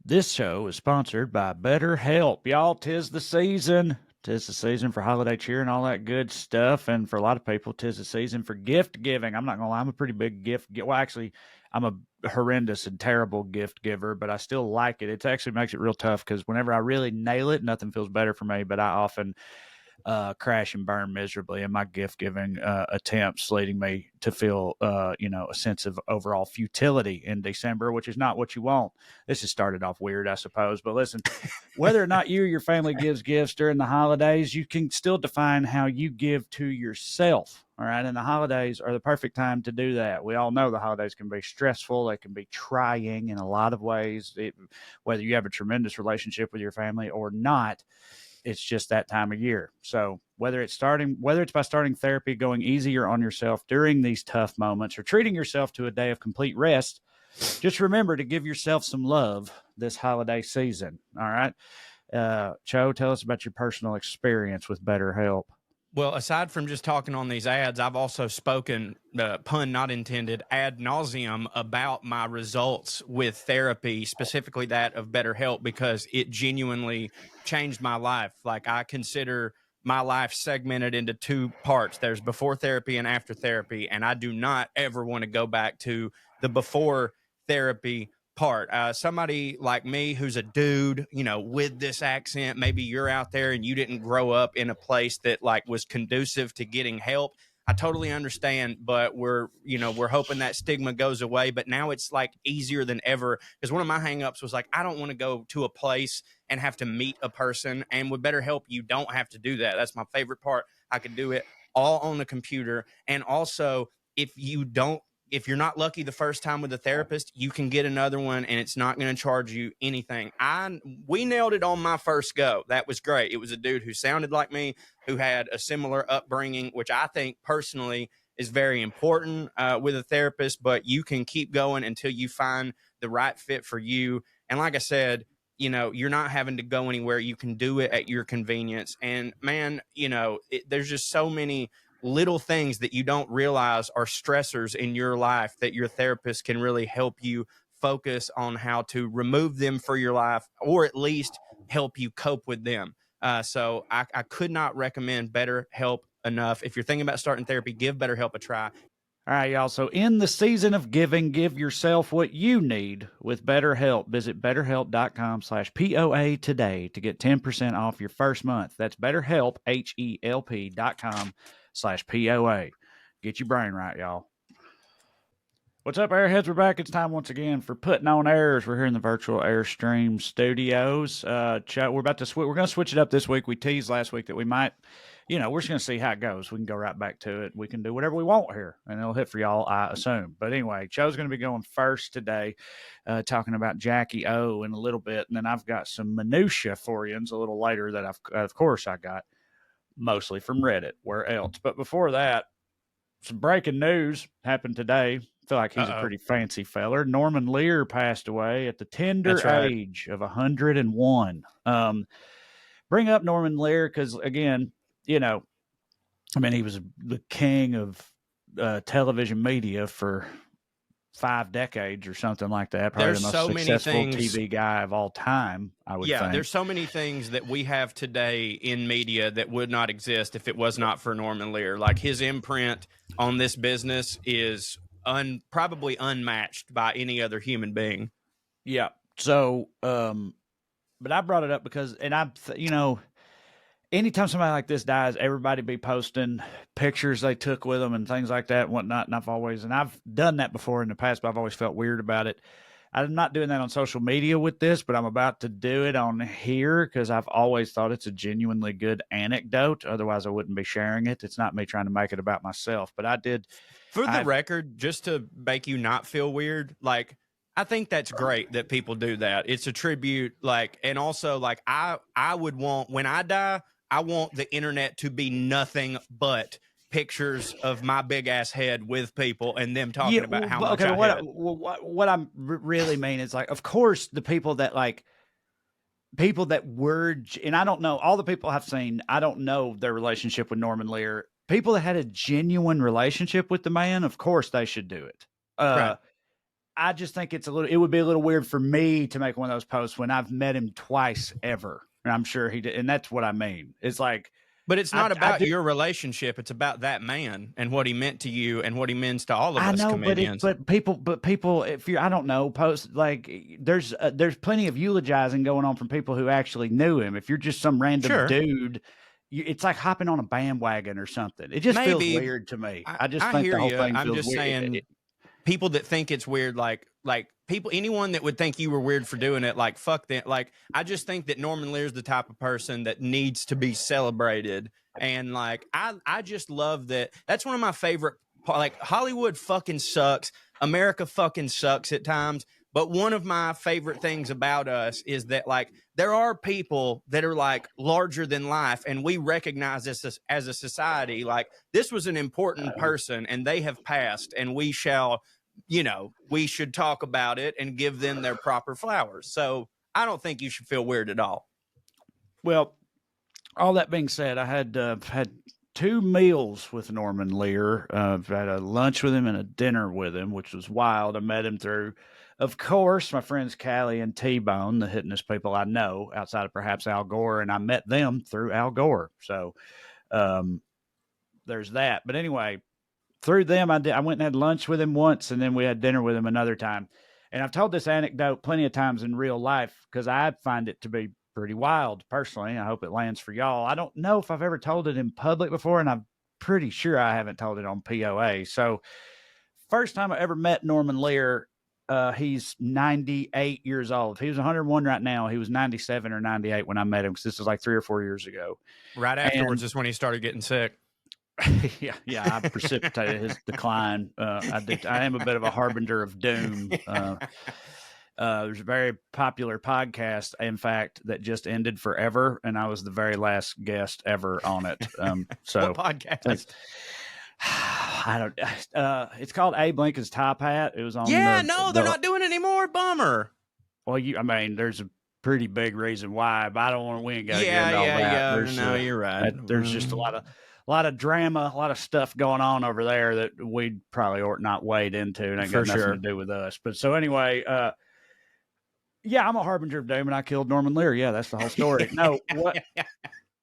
This show is sponsored by BetterHelp. Y'all, tis the season. Tis the season for holiday cheer and all that good stuff. And for a lot of people, tis the season for gift giving. I'm not going to lie, I'm a pretty big well, actually, I'm a horrendous and terrible gift giver, but I still like it. It actually makes it real tough because whenever I really nail it, nothing feels better for me. But I often crash and burn miserably in my gift giving attempts, leading me to feel, a sense of overall futility in December, which is not what you want. This has started off weird, I suppose. But listen, whether or not you or your family gives gifts during the holidays, you can still define how you give to yourself. All right. And the holidays are the perfect time to do that. We all know the holidays can be stressful. They can be trying in a lot of ways, whether you have a tremendous relationship with your family or not. It's just that time of year. So whether it's by starting therapy, going easier on yourself during these tough moments, or treating yourself to a day of complete rest, just remember to give yourself some love this holiday season. All right. Cho, tell us about your personal experience with BetterHelp. Well, aside from just talking on these ads, I've also spoken, pun not intended, ad nauseum about my results with therapy, specifically that of BetterHelp, because it genuinely changed my life. Like, I consider my life segmented into two parts. There's before therapy and after therapy, and I do not ever want to go back to the before therapy part. Somebody like me who's a dude, with this accent, maybe you're out there and you didn't grow up in a place that like was conducive to getting help. I totally understand, but we're hoping that stigma goes away. But now it's like easier than ever, because one of my hangups was like, I don't want to go to a place and have to meet a person. And with BetterHelp, you don't have to do that. That's my favorite part. I could do it all on the computer. And also, if you're not lucky the first time with a therapist, you can get another one and it's not going to charge you anything. We nailed it on my first go. That was great. It was a dude who sounded like me, who had a similar upbringing, which I think personally is very important with a therapist, but you can keep going until you find the right fit for you. And like I said, you're not having to go anywhere. You can do it at your convenience. And man, there's just so many little things that you don't realize are stressors in your life that your therapist can really help you focus on how to remove them for your life, or at least help you cope with them. So I could not recommend BetterHelp enough. If you're thinking about starting therapy, give BetterHelp a try. All right, y'all. So in the season of giving, give yourself what you need with BetterHelp. Visit betterhelp.com/POA today to get 10% off your first month. That's BetterHelp, HELP.com/POA. Get your brain right, y'all. What's up, Airheads? We're back. It's time once again for Putting on Airs. We're here in the virtual Airstream studios. We're about to we're going to switch it up this week. We teased last week that we might, we're just going to see how it goes. We can go right back to it. We can do whatever we want here, and it'll hit for y'all, I assume. But anyway, Cho's going to be going first today, talking about Jackie O in a little bit, and then I've got some minutia for you a little later that of course I got mostly from Reddit. Where else? But before that, some breaking news happened today. Feel like he's a pretty fancy feller. Norman Lear passed away at the tender age of 101. Bring up Norman Lear because, again, he was the king of television media for 5 decades or something like that. Probably the most successful TV guy of all time, I would think. There's so many things that we have today in media that would not exist if it was not for Norman Lear. Like, his imprint on this business is probably unmatched by any other human being. Yeah. So, but I brought it up because, and anytime somebody like this dies, everybody be posting pictures they took with them and things like that and whatnot. And I've done that before in the past, but I've always felt weird about it. I'm not doing that on social media with this, but I'm about to do it on here because I've always thought it's a genuinely good anecdote. Otherwise, I wouldn't be sharing it. It's not me trying to make it about myself, but I did. For the record, just to make you not feel weird, like, I think that's great that people do that. It's a tribute, and also, I would want, when I die, I want the internet to be nothing but pictures of my big ass head with people and them talking about how much I had. What I really mean is, of course, the people that were, and I don't know, all the people I've seen, I don't know their relationship with Norman Lear. People that had a genuine relationship with the man, of course they should do it. Right. I just think it would be a little weird for me to make one of those posts when I've met him twice ever. And I'm sure he did. And that's what I mean. It's like, But it's not about your relationship. It's about that man and what he meant to you and what he means to all of us know, comedians. but people, if you, I don't know, post like there's plenty of eulogizing going on from people who actually knew him. If you're just some random dude, it's like hopping on a bandwagon or something. It just feels weird to me. I just think the whole thing feels weird. I'm just saying, people that think it's weird, like people, anyone that would think you were weird for doing it, like fuck them. Like, I just think that Norman Lear's the type of person that needs to be celebrated. And like, I just love that. That's one of my favorite, like, Hollywood fucking sucks. America fucking sucks at times. But one of my favorite things about us is that, like, there are people that are like larger than life, and we recognize this as a society. Like, this was an important person and they have passed, and we shall, you know, we should talk about it and give them their proper flowers. So I don't think you should feel weird at all. Well, all that being said, I had 2 meals with Norman Lear. I've had a lunch with him and a dinner with him, which was wild. I met him through, of course, my friends Callie and T-Bone, the hittingest people I know outside of perhaps Al Gore, and I met them through Al Gore. So there's that. But anyway, through them, I went and had lunch with him once, and then we had dinner with him another time. And I've told this anecdote plenty of times in real life because I find it to be pretty wild personally. I hope it lands for y'all. I don't know if I've ever told it in public before, and I'm pretty sure I haven't told it on POA. So first time I ever met Norman Lear, he's 98 years old. He was 101 right now. He was 97 or 98 when I met him, because this was like 3 or 4 years ago. Right afterwards is when he started getting sick. Yeah, I precipitated his decline. I am a bit of a harbinger of doom. There's a very popular podcast, in fact, that just ended forever, and I was the very last guest ever on it. So what podcast? I don't. It's called Abe Lincoln's Top Hat. It was on. Yeah, they're not doing it anymore. Bummer. Well, I mean, there's a pretty big reason why, but I don't want to. We ain't got to get into all that. Yeah. No, you're right. There's just a lot of drama, a lot of stuff going on over there that we probably ought not wade into, and ain't got nothing to do with us. But so anyway, yeah, I'm a harbinger of doom, and I killed Norman Lear. Yeah, that's the whole story. No, what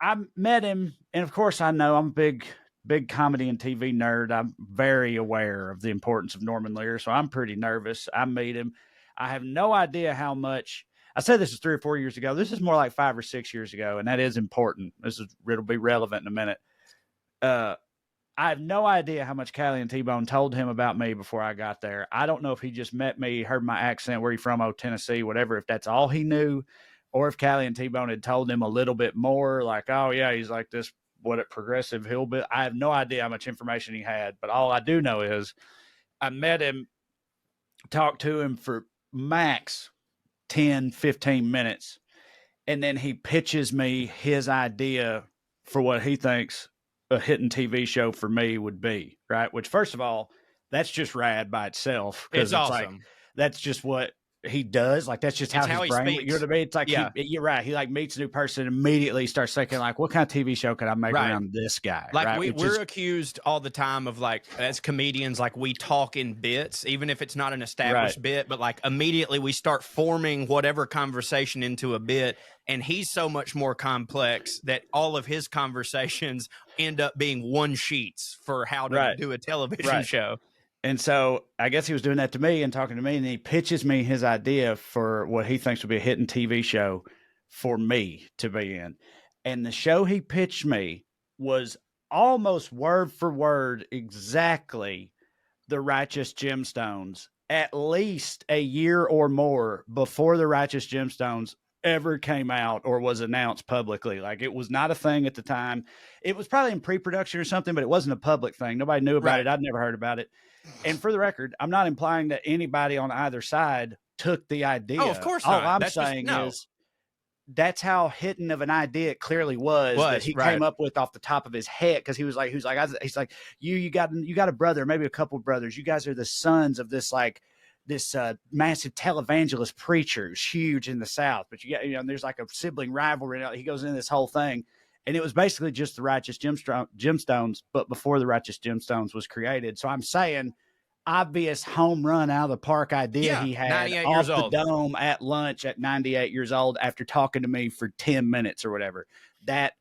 I met him, and of course I know I'm a big comedy and TV nerd. I'm very aware of the importance of Norman Lear, so I'm pretty nervous. I meet him. I have no idea how much. I said this is 3 or 4 years ago. This is more like 5 or 6 years ago, and that is important. It'll be relevant in a minute. I have no idea how much Callie and T-Bone told him about me before I got there. I don't know if he just met me, heard my accent, where he from, Tennessee, whatever, if that's all he knew, or if Callie and T-Bone had told him a little bit more, like, oh yeah, he's like this, progressive hillbilly. I have no idea how much information he had, but all I do know is I met him, talked to him for max 10, 15 minutes, and then he pitches me his idea for what he thinks a hitting TV show for me would be, right? Which, first of all, that's just rad by itself. It's awesome. Like, that's just what he does. Like, that's just how his brain, speaks. You know what I mean? It's like, you're right. He like meets a new person, immediately starts thinking like, what kind of TV show could I make around this guy? Like, right? we're accused all the time of, like, as comedians, like, we talk in bits, even if it's not an established bit, but like immediately we start forming whatever conversation into a bit. And he's so much more complex that all of his conversations end up being one sheets for how to do a television show. And so I guess he was doing that to me and talking to me, and he pitches me his idea for what he thinks would be a hitting TV show for me to be in. And the show he pitched me was almost word for word exactly the Righteous Gemstones, at least a year or more before the Righteous Gemstones ever came out or was announced publicly. Like, it was not a thing at the time. It was probably in pre-production or something, but it wasn't a public thing. Nobody knew about it. I'd never heard about it. And for the record, I'm not implying that anybody on either side took the idea. Oh, of course not. All I'm saying is that's how hidden of an idea it clearly was that he came up with off the top of his head. Cause he's like, you got a brother, maybe a couple of brothers. You guys are the sons of this, like, this massive televangelist preacher who's huge in the South, but there's like a sibling rivalry. He goes into this whole thing, and it was basically just the Righteous Gemstones, but before the Righteous Gemstones was created. So I'm saying obvious home run out of the park idea Yeah, he had 98 off years the old. dome at lunch at 98 years old after talking to me for 10 minutes or whatever. That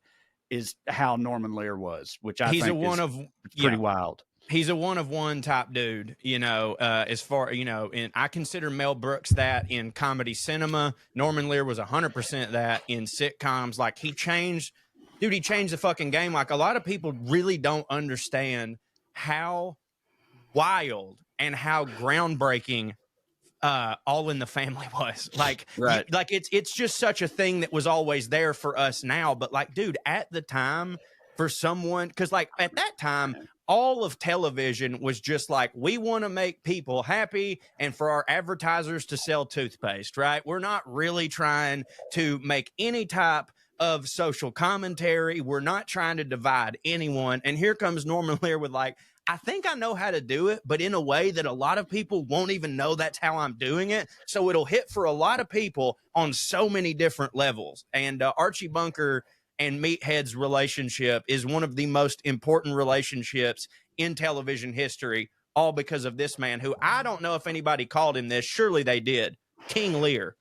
is how Norman Lear was, which I think is pretty wild. He's a one of one type dude, you know, as far, you know, and I consider Mel Brooks that in comedy cinema. Norman Lear was 100% that in sitcoms. Like he changed the fucking game. Like a lot of people really don't understand how wild and how groundbreaking All in the Family was. Like, right. Like it's just such a thing that was always there for us now. But like, dude, at the time, for someone, because like at that time, all of television was just like, we want to make people happy and for our advertisers to sell toothpaste, right? We're not really trying to make any type of social commentary. We're not trying to divide anyone. And here comes Norman Lear with like, I think I know how to do it, but in a way that a lot of people won't even know that's how I'm doing it. So it'll hit for a lot of people on so many different levels. And Archie Bunker and Meathead's relationship is one of the most important relationships in television history, all because of this man who I don't know if anybody called him this. Surely they did. King Lear.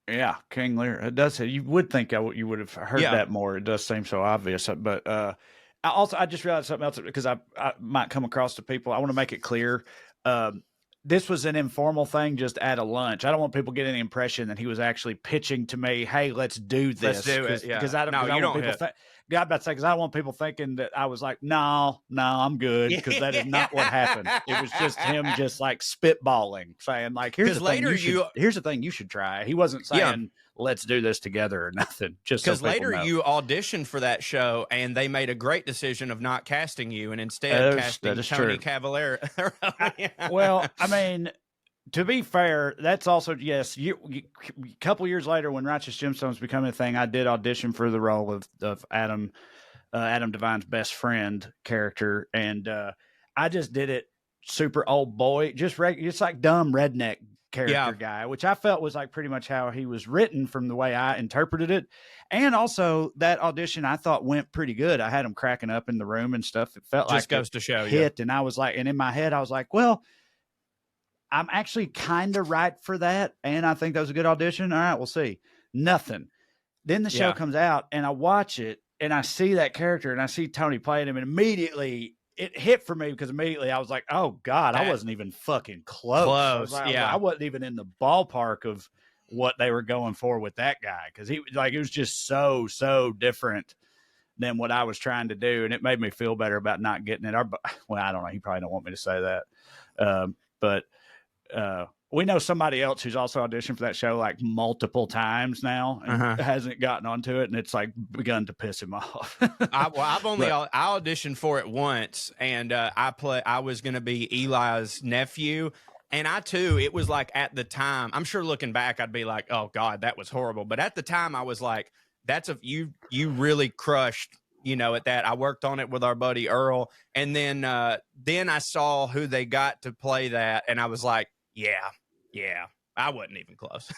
Yeah, King Lear. It does. You would think you would have heard that more. It does seem so obvious. But I just realized something else because I might come across to people. I want to make it clear. This was an informal thing just at a lunch. I don't want people getting the impression that he was actually pitching to me, hey, let's do this. Let's do it. Yeah. Because I don't want people because I don't want people thinking that I was like, no, I'm good. Because that is not what happened. It was just him just like spitballing, saying like, here's the thing you should try. He wasn't saying, let's do this together or nothing. Just because later you auditioned for that show and they made a great decision of not casting you and instead casting Tony Cavalier. Well, I mean, to be fair, that's also, yes, a couple years later when Righteous Gemstones became a thing, I did audition for the role of Adam Devine's best friend character. And I just did it super old boy, just like dumb redneck character guy, which I felt was like pretty much how he was written from the way I interpreted it. And also that audition I thought went pretty good. I had him cracking up in the room and stuff. It felt just like goes to show hit. And I was like, and in my head, I was like, well, I'm actually kind of right for that. And I think that was a good audition. All right, we'll see. Nothing. Then the show comes out and I watch it and I see that character and I see Tony playing him and immediately it hit for me because immediately I was like, oh God, I wasn't even fucking close. I wasn't even in the ballpark of what they were going for with that guy. Cause he like, it was just so different than what I was trying to do. And it made me feel better about not getting it. Well, I don't know. He probably don't want me to say that. But we know somebody else who's also auditioned for that show like multiple times now and hasn't gotten onto it, and it's like begun to piss him off. I auditioned for it once, and I was going to be Eli's nephew, and it was like at the time, I'm sure looking back, I'd be like, oh God, that was horrible. But at the time, I was like, you really crushed. You know, at that, I worked on it with our buddy Earl, and then I saw who they got to play that, and I was like, yeah, I wasn't even close.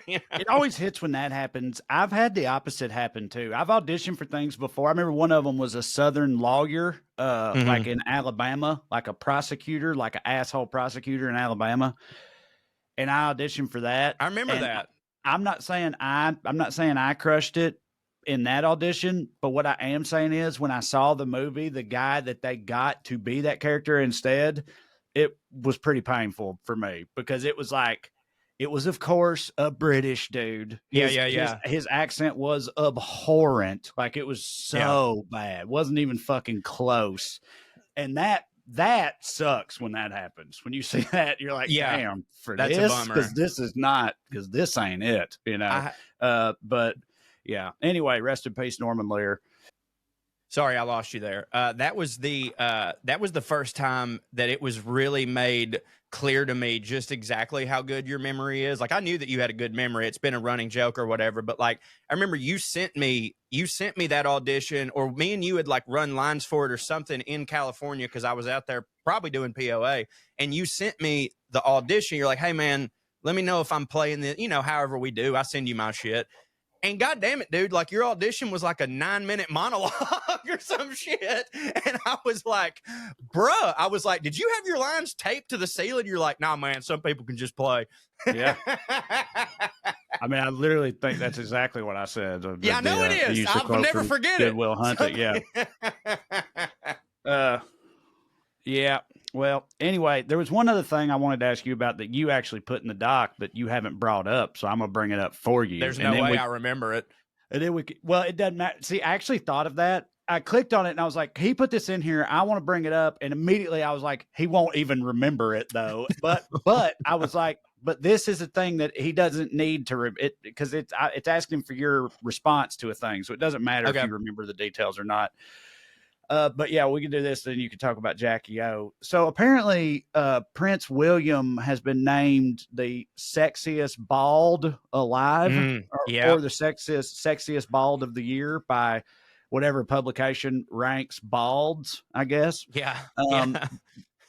It always hits when that happens. I've had the opposite happen too. I've auditioned for things before. I remember one of them was a Southern lawyer, like in Alabama, like a prosecutor, like an asshole prosecutor in Alabama, and I auditioned for that. I remember that. I'm not saying I crushed it in that audition, but what I am saying is when I saw the movie, the guy that they got to be that character instead, it was pretty painful for me because it was of course a British dude. His accent was abhorrent. Like it was so bad. Wasn't even fucking close. And that sucks when that happens. When you see that, you're like, damn, that's a bummer. Because this ain't it, you know? But yeah. Anyway, rest in peace, Norman Lear. Sorry, I lost you there. That was the first time that it was really made clear to me just exactly how good your memory is. Like I knew that you had a good memory. It's been a running joke or whatever, but like I remember you sent me that audition, or me and you had like run lines for it or something in California because I was out there probably doing POA, and you sent me the audition. You're like, hey man, let me know if I'm playing the, however we do. I send you my shit. And goddamn it, dude, like your audition was like a 9-minute monologue or some shit. And I was like, bruh, I was like, did you have your lines taped to the ceiling? You're like, nah, man, some people can just play. Yeah. I mean, I literally think that's exactly what I said. Yeah, I know it is. I'll never forget Good it. Will Hunting. Yeah. Yeah. Well, anyway, there was one other thing I wanted to ask you about that you actually put in the doc that you haven't brought up. So I'm going to bring it up for you. There's no way I remember it. And then well, it doesn't matter. See, I actually thought of that. I clicked on it and I was like, he put this in here. I want to bring it up. And immediately I was like, he won't even remember it though. But I was like, but this is a thing that he doesn't need to because it's asking for your response to a thing. So it doesn't matter if you remember the details or not. But yeah, we can do this. Then you can talk about Jackie O. So apparently, Prince William has been named the sexiest bald alive, or the sexiest bald of the year by whatever publication ranks balds, I guess. Yeah.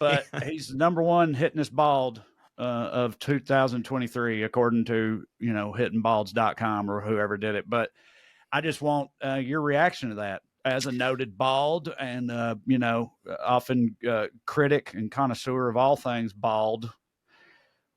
But he's number one hittingest bald of 2023, according to hittingbalds.com or whoever did it. But I just want your reaction to that. As a noted bald and, often critic and connoisseur of all things bald.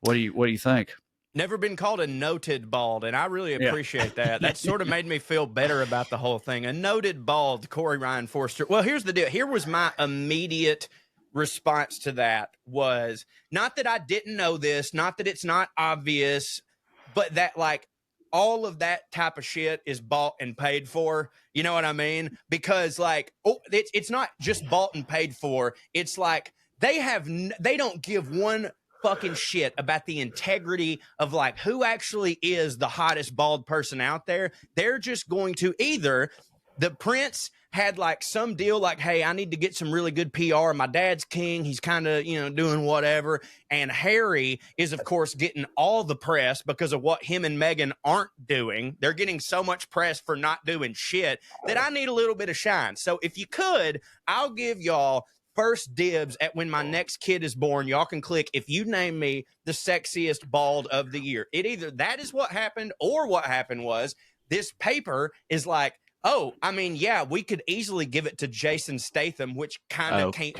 What do you think? Never been called a noted bald, and I really appreciate that. That sort of made me feel better about the whole thing. A noted bald, Corey Ryan Forster. Well, here's the deal. Here was my immediate response to that was not that I didn't know this, not that it's not obvious, but that like all of that type of shit is bought and paid for. You know what I mean? Because like, it's not just bought and paid for. It's like they don't give one fucking shit about the integrity of like who actually is the hottest bald person out there. They're just going to either the Prince had like some deal like, hey, I need to get some really good PR. My dad's king. He's kind of, doing whatever. And Harry is, of course, getting all the press because of what him and Meghan aren't doing. They're getting so much press for not doing shit that I need a little bit of shine. So if you could, I'll give y'all first dibs at when my next kid is born. Y'all can click if you name me the sexiest bald of the year. It either that is what happened or what happened was this paper is like, oh, I mean, yeah, we could easily give it to Jason Statham, which kind of can't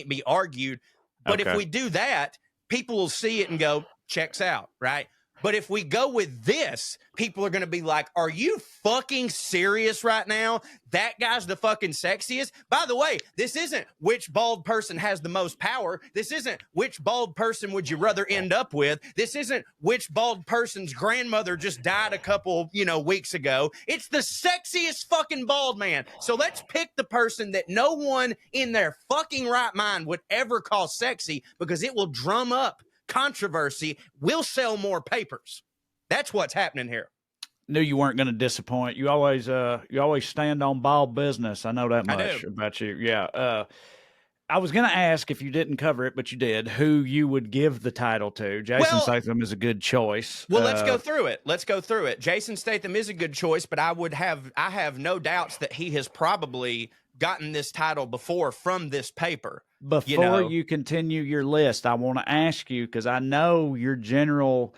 be argued. But if we do that, people will see it and go, checks out, right? But if we go with this, people are going to be like, are you fucking serious right now? That guy's the fucking sexiest. By the way, this isn't which bald person has the most power. This isn't which bald person would you rather end up with. This isn't which bald person's grandmother just died a couple, weeks ago. It's the sexiest fucking bald man. So let's pick the person that no one in their fucking right mind would ever call sexy because it will drum up controversy, will sell more papers. That's what's happening here. Knew you weren't going to disappoint. You always stand on bald business. I know that much about you. Yeah. I was going to ask if you didn't cover it, but you did, who you would give the title to. Jason Statham is a good choice. Well, let's go through it. Jason Statham is a good choice, but I have no doubts that he has probably gotten this title before from this paper. Before you continue your list, I want to ask you, because I know your general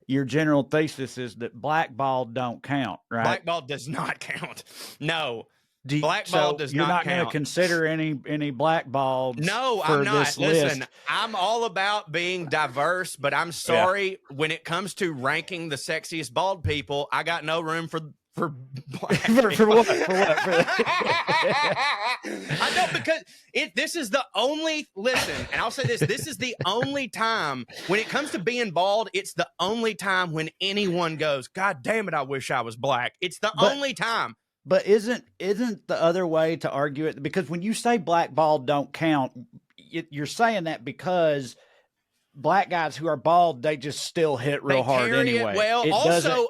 thesis is that blackballed don't count, right? Blackballed does not count. No. Blackballed does not count. You're not going to consider any blackballed? No, I'm not. Listen, I'm all about being diverse, but I'm sorry, when it comes to ranking the sexiest bald people, I got no room for black for what? I know, because this is the only and I'll say this is the only time when it comes to being bald, it's the only time when anyone goes, God damn it, I wish I was black. It's the only time. But isn't the other way to argue it? Because when you say black bald don't count, you're saying that because black guys who are bald, they just still hit real hard anyway. Well, also,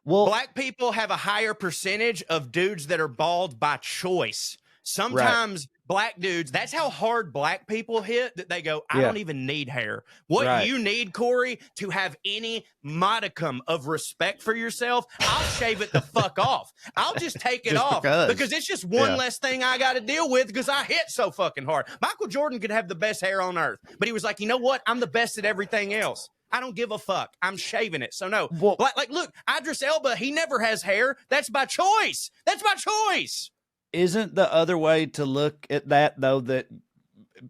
black people have a higher percentage of dudes that are bald by choice. Sometimes black dudes, that's how hard black people hit, that they go, I Yeah. don't even need hair. What Right. you need, Corey, to have any modicum of respect for yourself, I'll shave it the fuck off. I'll just take it Just off because it's just one Yeah. less thing I got to deal with because I hit so fucking hard. Michael Jordan could have the best hair on earth, but he was like, you know what? I'm the best at everything else. I don't give a fuck. I'm shaving it. So no, Well- like look, Idris Elba, he never has hair. That's by choice. That's by choice. Isn't the other way to look at that, though, that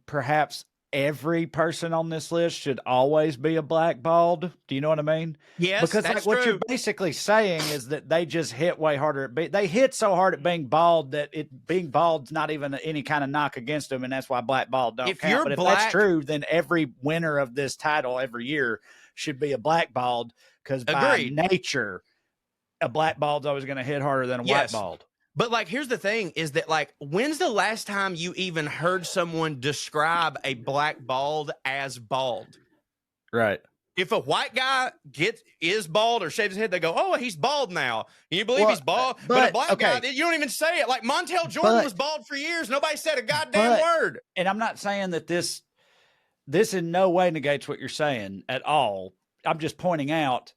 perhaps every person on this list should always be a blackballed? Do you know what I mean? Yes, Because that's like what true. you're basically saying is that they just hit way harder at they hit so hard at being bald that being bald's not even any kind of knock against them, and that's why blackballed don't If count. you're But if black- that's true, then every winner of this title every year should be a blackballed, because by Agreed. nature, a blackballed's always going to hit harder than a Yes. whiteballed. But like, here's the thing is that like, when's the last time you even heard someone describe a black bald as bald? Right. If a white guy is bald or shaves his head, they go, oh, he's bald now. Can you believe Well, he's bald? But but- a black okay. guy, you don't even say it. Like Montel Jordan But- was bald for years. Nobody said a goddamn But- word. And I'm not saying that this in no way negates what you're saying at all. I'm just pointing out,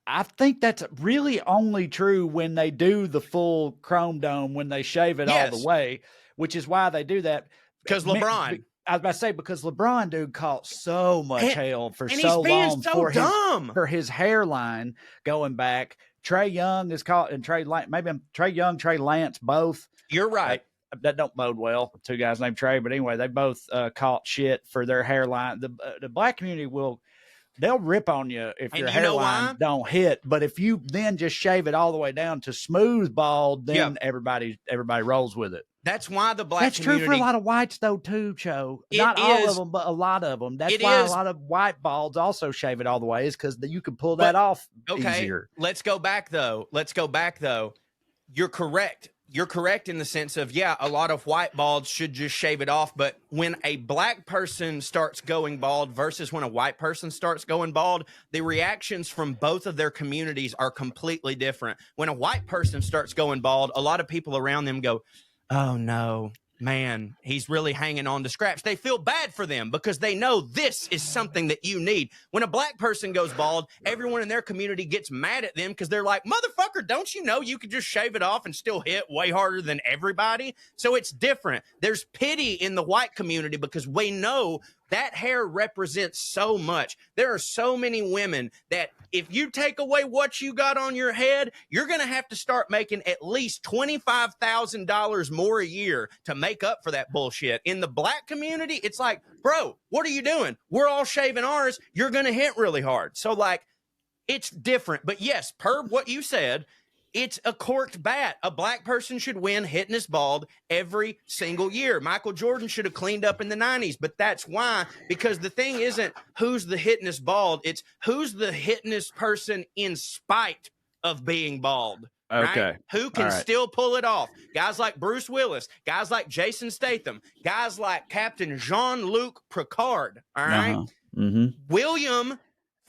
I think that's really only true when they do the full chrome dome, when they shave it all Yes. the way, which is why they do that. Because LeBron. I was about to say, because LeBron, dude, caught so much And- hell for And so he's being long so dumb. for his hairline going back. Trae Young is caught, and Trae Young, Trae Lance, both. You're right. That don't bode well. Two guys named Trae, but anyway, they both caught shit for their hairline. The black community they'll rip on you if And your you know why? hairline don't hit. But if you then just shave it all the way down to smooth bald, then everybody rolls with it. That's why the black That's community. true for a lot of whites, though, too, Cho. It Not all is. of them, but a lot of them. That's It why is. a lot of white balds also shave it all the way, is because you can pull that off easier. Let's go back though. You're correct. You're correct in the sense of, a lot of white balds should just shave it off. But when a black person starts going bald versus when a white person starts going bald, the reactions from both of their communities are completely different. When a white person starts going bald, a lot of people around them go, oh no, man, he's really hanging on to scraps. They feel bad for them because they know this is something that you need. When a black person goes bald, everyone in their community gets mad at them because they're like, motherfucker, don't you know you could just shave it off and still hit way harder than everybody? So it's different. There's pity in the white community because we know that hair represents so much. There are so many women that if you take away what you got on your head, you're going to have to start making at least $25,000 more a year to make up for that bullshit. In the black community, it's like, bro, what are you doing? We're all shaving ours. You're going to hit really hard. So like, it's different. But yes, per what you said, it's a corked bat. A black person should win hitting his bald every single year. Michael Jordan should have cleaned up in the 90s, but that's why, because the thing isn't who's the hittingest bald, it's who's the hittingest person in spite of being bald. Okay. Right? Who can All right. still pull it off? Guys like Bruce Willis, guys like Jason Statham, guys like Captain Jean-Luc Picard. All right. Uh-huh. Mm-hmm. William.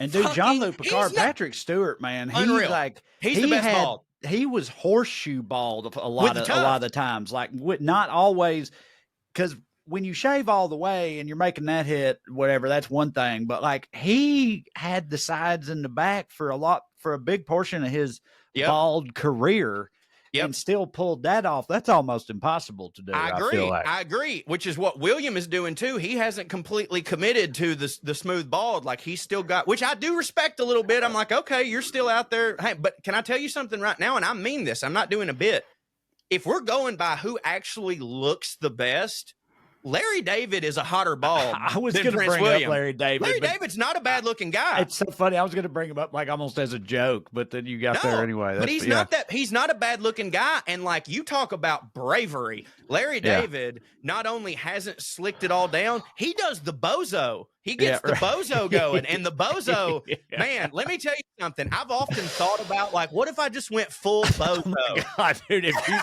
And dude, Jean-Luc he's Picard, not- Patrick Stewart, man, Unreal. He's the best bald. He was horseshoe bald a With lot the of tuft. the times, like not always, because when you shave all the way and you're making that hit, whatever, that's one thing. But like he had the sides and the back for a big portion of his Yep. bald career, Yep. and still pulled that off. That's almost impossible to do. I agree. feel like. I agree. Which is what William is doing too. He hasn't completely committed to the smooth bald. Like he's still got, which I do respect a little bit. I'm like, okay, you're still out there. Hey, but can I tell you something right now? And I mean this. I'm not doing a bit. If we're going by who actually looks the best, Larry David is a hotter bald. I was than going to Prince bring William. up Larry David. Larry but David's not a bad looking guy. It's so funny. I was going to bring him up like almost as a joke, but then you got there anyway. But he's not a bad looking guy. And like you talk about bravery, Larry David not only hasn't slicked it all down, he does the bozo. He gets the bozo going. And the bozo, man, let me tell you something. I've often thought about like, what if I just went full bozo? God, dude, if you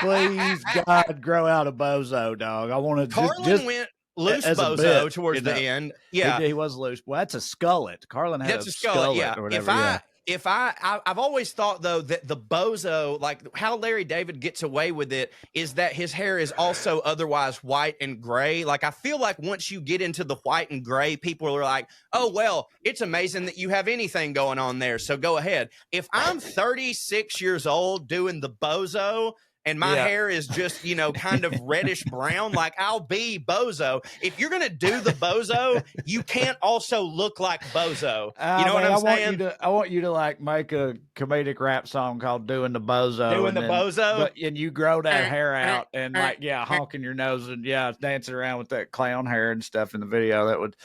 please, God, grow out a bozo, dog. I want to Carlin went loose as a bozo bit, towards you know. the end. Yeah. He was loose. Well, that's a skullet. Carlin had That's a a skullet. skullet Yeah. or whatever. I've always thought though that the bozo, like how Larry David gets away with it, is that his hair is also otherwise white and gray. Like I feel like once you get into the white and gray, people are like, oh well, it's amazing that you have anything going on there, so go ahead. If I'm 36 years old doing the bozo and my hair is just, you know, kind of reddish brown, like I'll be bozo. If you're going to do the bozo, you can't also look like bozo. You know what I'm saying? I want you to like make a comedic rap song called Doing the Bozo. Doing the bozo? And you grow that hair out and like, honking your nose and dancing around with that clown hair and stuff in the video. That would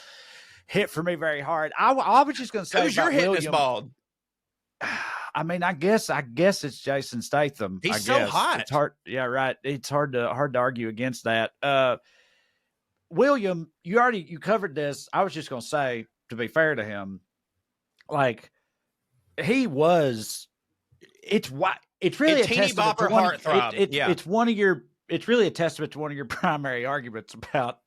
hit for me very hard. I was just going to say, who's your hitting is bald? I mean, I guess it's Jason Statham. He's so hot. It's hard. Yeah, right. It's hard to argue against that. William, you covered this. I was just going to say, to be fair to him, like he was. It's really a teeny bopper heartthrob. It's really a testament to one of your primary arguments about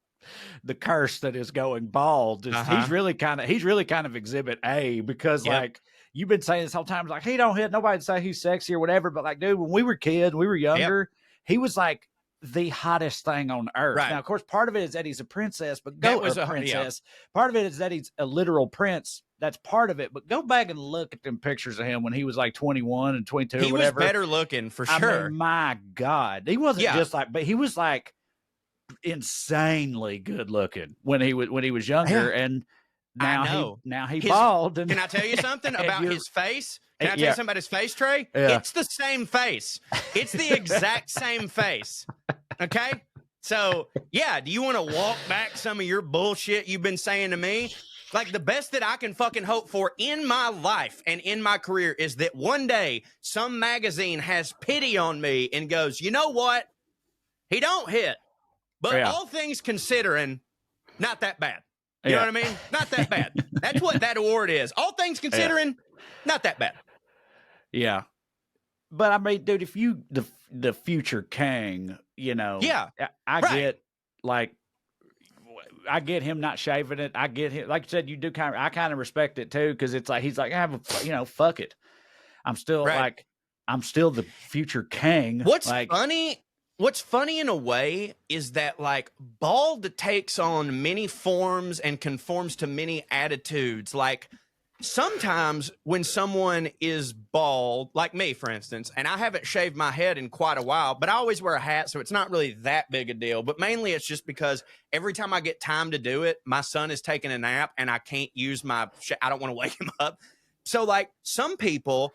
the curse that is going bald. He's really kind of exhibit A, because like. You've been saying this whole time, like, he don't hit, nobody'd say he's sexy or whatever. But like, dude, when we were kids, we were younger, he was like the hottest thing on earth. Right. Now, of course, part of it is that he's a princess, but princess. Part of it is that he's a literal prince. That's part of it. But go back and look at them pictures of him when he was like 21 and 22, he whatever. Was better looking for sure. I mean, my God. He wasn't just like, but he was like insanely good looking when he was younger. And now he bald. And, can I tell you something about his face? Can I tell you something about his face, Trae? Yeah. It's the same face. It's the exact same face. Okay? So, do you want to walk back some of your bullshit you've been saying to me? Like, the best that I can fucking hope for in my life and in my career is that one day some magazine has pity on me and goes, you know what? He don't hit. But all things considering, not that bad. You know what I mean? Not that bad. That's what that award is. All things considering, not that bad. Yeah. But I mean, dude, if you, the future king, you know, I get like, I get him not shaving it. I get him, like you said, I kind of respect it too. Cause it's like, he's like, fuck it. I'm still I'm still the future king. What's funny in a way is that like bald takes on many forms and conforms to many attitudes. Like sometimes when someone is bald, like me, for instance, and I haven't shaved my head in quite a while, but I always wear a hat, so it's not really that big a deal. But mainly it's just because every time I get time to do it, my son is taking a nap and I can't use I don't want to wake him up. So like some people,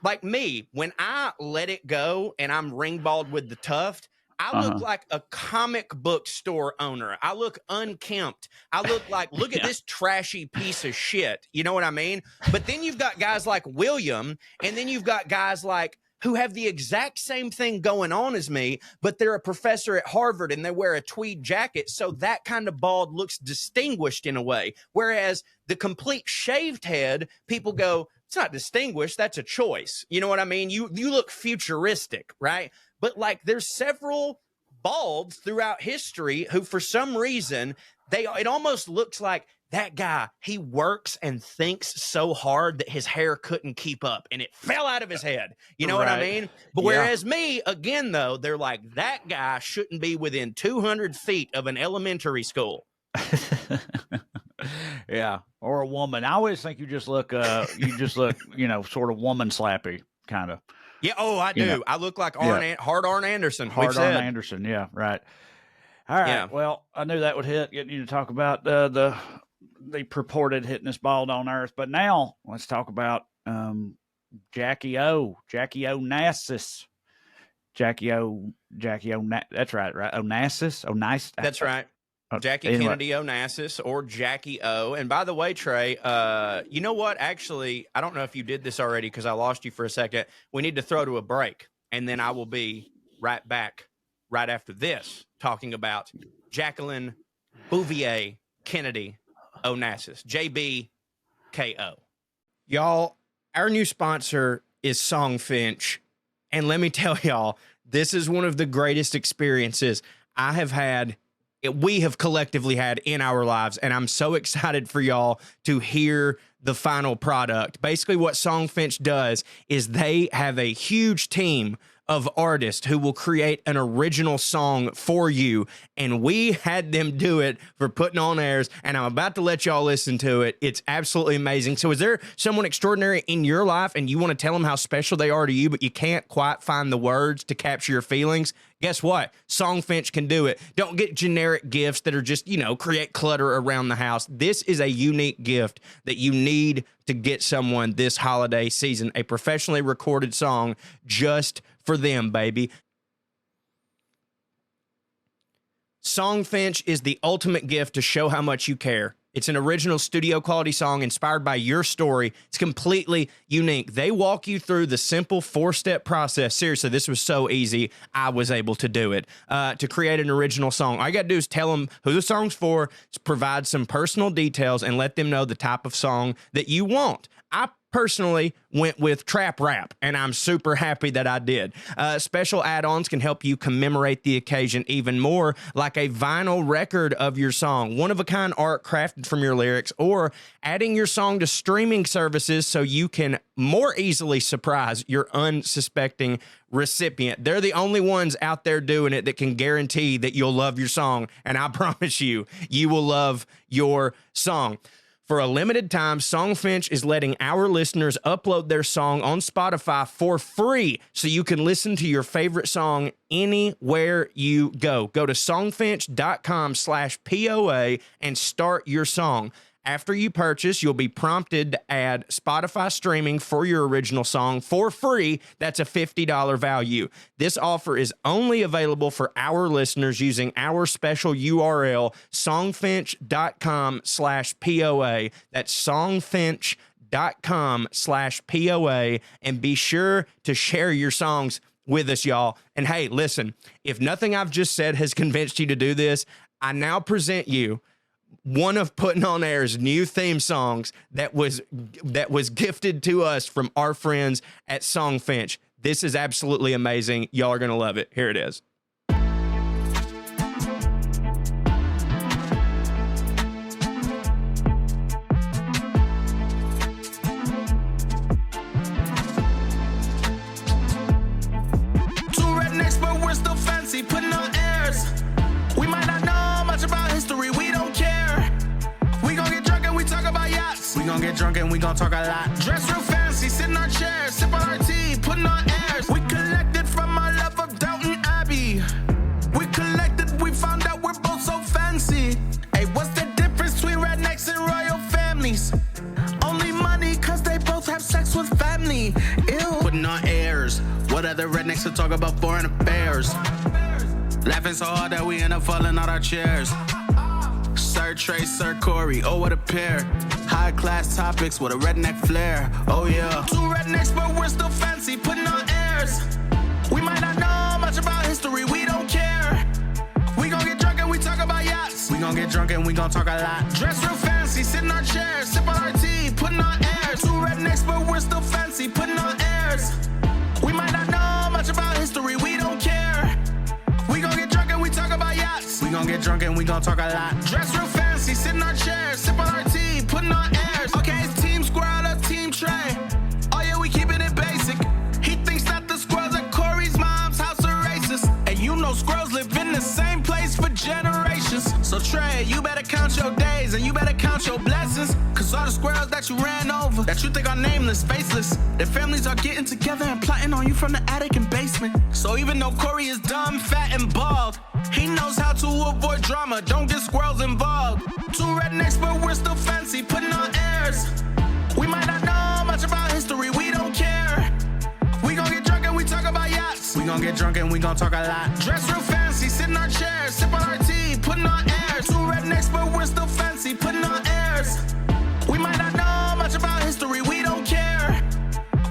like me, when I let it go and I'm ring bald with the tuft, I look like a comic book store owner. I look unkempt. I look like, look at this trashy piece of shit. You know what I mean? But then you've got guys like William, and then you've got guys like who have the exact same thing going on as me, but they're a professor at Harvard and they wear a tweed jacket. So that kind of bald looks distinguished in a way. Whereas the complete shaved head, people go, it's not distinguished. That's a choice. You know what I mean? You look futuristic, right? But like there's several balds throughout history who for some reason, it almost looks like that guy, he works and thinks so hard that his hair couldn't keep up and it fell out of his head. You know what I mean? But whereas me, again, though, they're like, that guy shouldn't be within 200 feet of an elementary school. Yeah. Or a woman. I always think you just look, sort of woman slappy kind of. Yeah. Oh, I do. You know? I look like Hard Arn Anderson. Hard Arn Anderson. Yeah. Right. All right. Yeah. Well, I knew that would hit, getting you to talk about the purported hittingest bald on earth. But now let's talk about Jackie Onassis. That's right. Onassis. That's right. Jackie Kennedy Onassis, or Jackie O. And by the way, Trae, you know what? Actually, I don't know if you did this already because I lost you for a second. We need to throw to a break, and then I will be right back right after this talking about Jacqueline Bouvier Kennedy Onassis, JBKO. Y'all, our new sponsor is SongFinch. And let me tell y'all, this is one of the greatest experiences I have had, we have collectively had in our lives. And I'm so excited for y'all to hear the final product. Basically, what SongFinch does is they have a huge team of artists who will create an original song for you, and we had them do it for Putting on Airs, and I'm about to let y'all listen to it. It's absolutely amazing. So is there someone extraordinary in your life and you want to tell them how special they are to you, but you can't quite find the words to capture your feelings? Guess what? SongFinch can do it. Don't get generic gifts that are just, create clutter around the house. This is a unique gift that you need to get someone this holiday season, a professionally recorded song just for them, baby. SongFinch is the ultimate gift to show how much you care. It's an original studio quality song inspired by your story. It's completely unique. They walk you through the simple 4-step process. Seriously, this was so easy. I was able to do it. To create an original song, all you got to do is tell them who the song's for, provide some personal details, and let them know the type of song that you want. I personally went with trap rap, and I'm super happy that I did. Special add-ons can help you commemorate the occasion even more, like a vinyl record of your song, one-of-a-kind art crafted from your lyrics, or adding your song to streaming services so you can more easily surprise your unsuspecting recipient. They're the only ones out there doing it that can guarantee that you'll love your song, and I promise you, you will love your song. For a limited time, SongFinch is letting our listeners upload their song on Spotify for free so you can listen to your favorite song anywhere you go. Go to songfinch.com/POA and start your song. After you purchase, you'll be prompted to add Spotify streaming for your original song for free. That's a $50 value. This offer is only available for our listeners using our special URL, songfinch.com/POA. That's songfinch.com/POA. And be sure to share your songs with us, y'all. And hey, listen, if nothing I've just said has convinced you to do this, I now present you one of Putting on Air's new theme songs that was gifted to us from our friends at SongFinch. This is absolutely amazing. Y'all are going to love it. Here it is. Two rednecks, but we're still fancy, putting on airs. We might not know much about history, we don't care. We gon' get drunk and we talk about yachts. We gon' get drunk and we gon' talk a lot. Dress real fancy, sit in our chairs, sip on our tea, putting on airs. We collected from our love of Downton Abbey. We collected, we found out we're both so fancy. Hey, what's the difference between rednecks and royal families? Only money, cause they both have sex with family. Ew. Putting on airs. What other rednecks to talk about foreign affairs? Laughing so hard that we end up falling out our chairs. Sir Trae, Sir Corey, oh what a pair. High class topics with a redneck flair, oh yeah. Two rednecks but we're still fancy, putting on airs. We might not know much about history, we don't care. We gon' get drunk and we talk about yachts. We gon' get drunk and we gon' talk a lot. Dress real fancy, sit in our chairs, sip on our tea, putting on airs. Two rednecks but we're still fancy, putting on airs. We might not know much about history, we don't care. We gon' get drunk and we talk about yachts. We gon' get drunk and we gon' talk a lot. Dress real fancy, sit in our chairs, sip on our tea, putting on airs. Okay, it's Team Squirrel or Team Trae. Oh yeah, we keeping it basic. He thinks that the squirrels at Corey's mom's house are racist. And you know squirrels live in the same place for generations. So Trae, you better count your days and you better count your blessings. Cause all the squirrels that you ran over, that you think are nameless, faceless, their families are getting together and plotting on you from the attic and basement. So even though Corey is dumb, fat, and bald, he knows how to avoid drama, don't get squirrels involved. Two rednecks, but we're still fancy, putting on airs. We might not know much about history, we don't care. We gon' get drunk and we talk about yachts. We gon' get drunk and we gon' talk a lot. Dress real fancy, sit in our chairs, sip on our tea, putting on airs. Two rednecks, but we're still fancy, putting on airs. We might not know much about history, we don't care.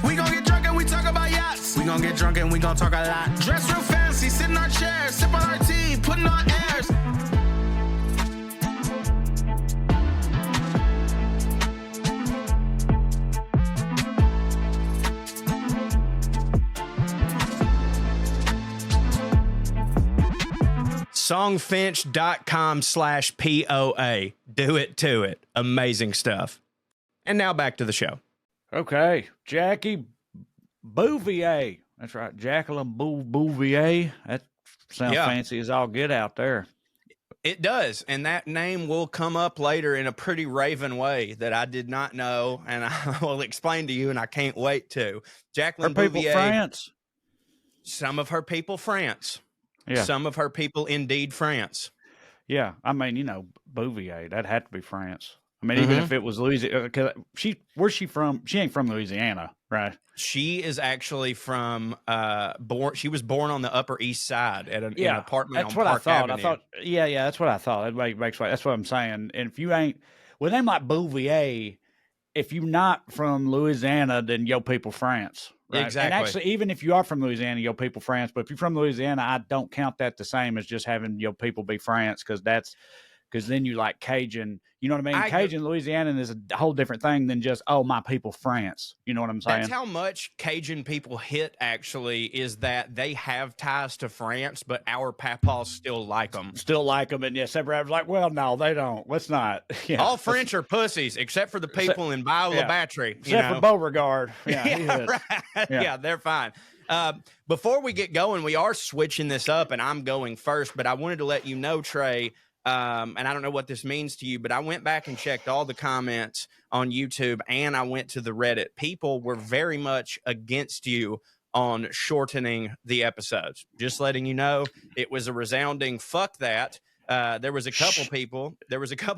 We gon' get drunk and we talk about yachts. We gon' get drunk and we gon' talk a lot. Dress real fancy, sit in our chairs, sip on our tea, putting on airs. Songfinch.com/POA. Do it to it. Amazing stuff. And now back to the show. Okay, Jackie Bouvier. That's right, Jacqueline Bouvier. That sounds fancy as all get out there. It does, and that name will come up later in a pretty raven way that I did not know, and I will explain to you, and I can't wait to. Jacqueline Bouvier, France. Some of her people, France. Yeah. Some of her people, indeed, France. Yeah, I mean, you know, Bouvier, that had to be France. I mean, even if it was Louisiana, where's she from? She ain't from Louisiana, right? She is actually from she was born on the Upper East Side at an apartment. That's on what Park I thought. Avenue. That's what I thought. It makes that's what I'm saying. And if you ain't with a name like Bouvier, if you're not from Louisiana, then your people France. Right? Exactly. And actually, even if you are from Louisiana, your people France. But if you're from Louisiana, I don't count that the same as just having your people be France, because then you like Cajun. You know what I mean? Cajun Louisianan is a whole different thing than just, my people France. You know what I'm saying? That's how much Cajun people hit, actually, is that they have ties to France, but our papas still like them. And yes, everybody's like, well, no, they don't. Let's not. Yeah, all French are pussies, except for the people in Bayou-la-Batterie. Except for Beauregard. Yeah, right. Yeah, they're fine. Before we get going, we are switching this up, and I'm going first, but I wanted to let you know, Trae, and I don't know what this means to you, but I went back and checked all the comments on YouTube, and I went to the Reddit. People were very much against you on shortening the episodes. Just letting you know, it was a resounding fuck that. There was a couple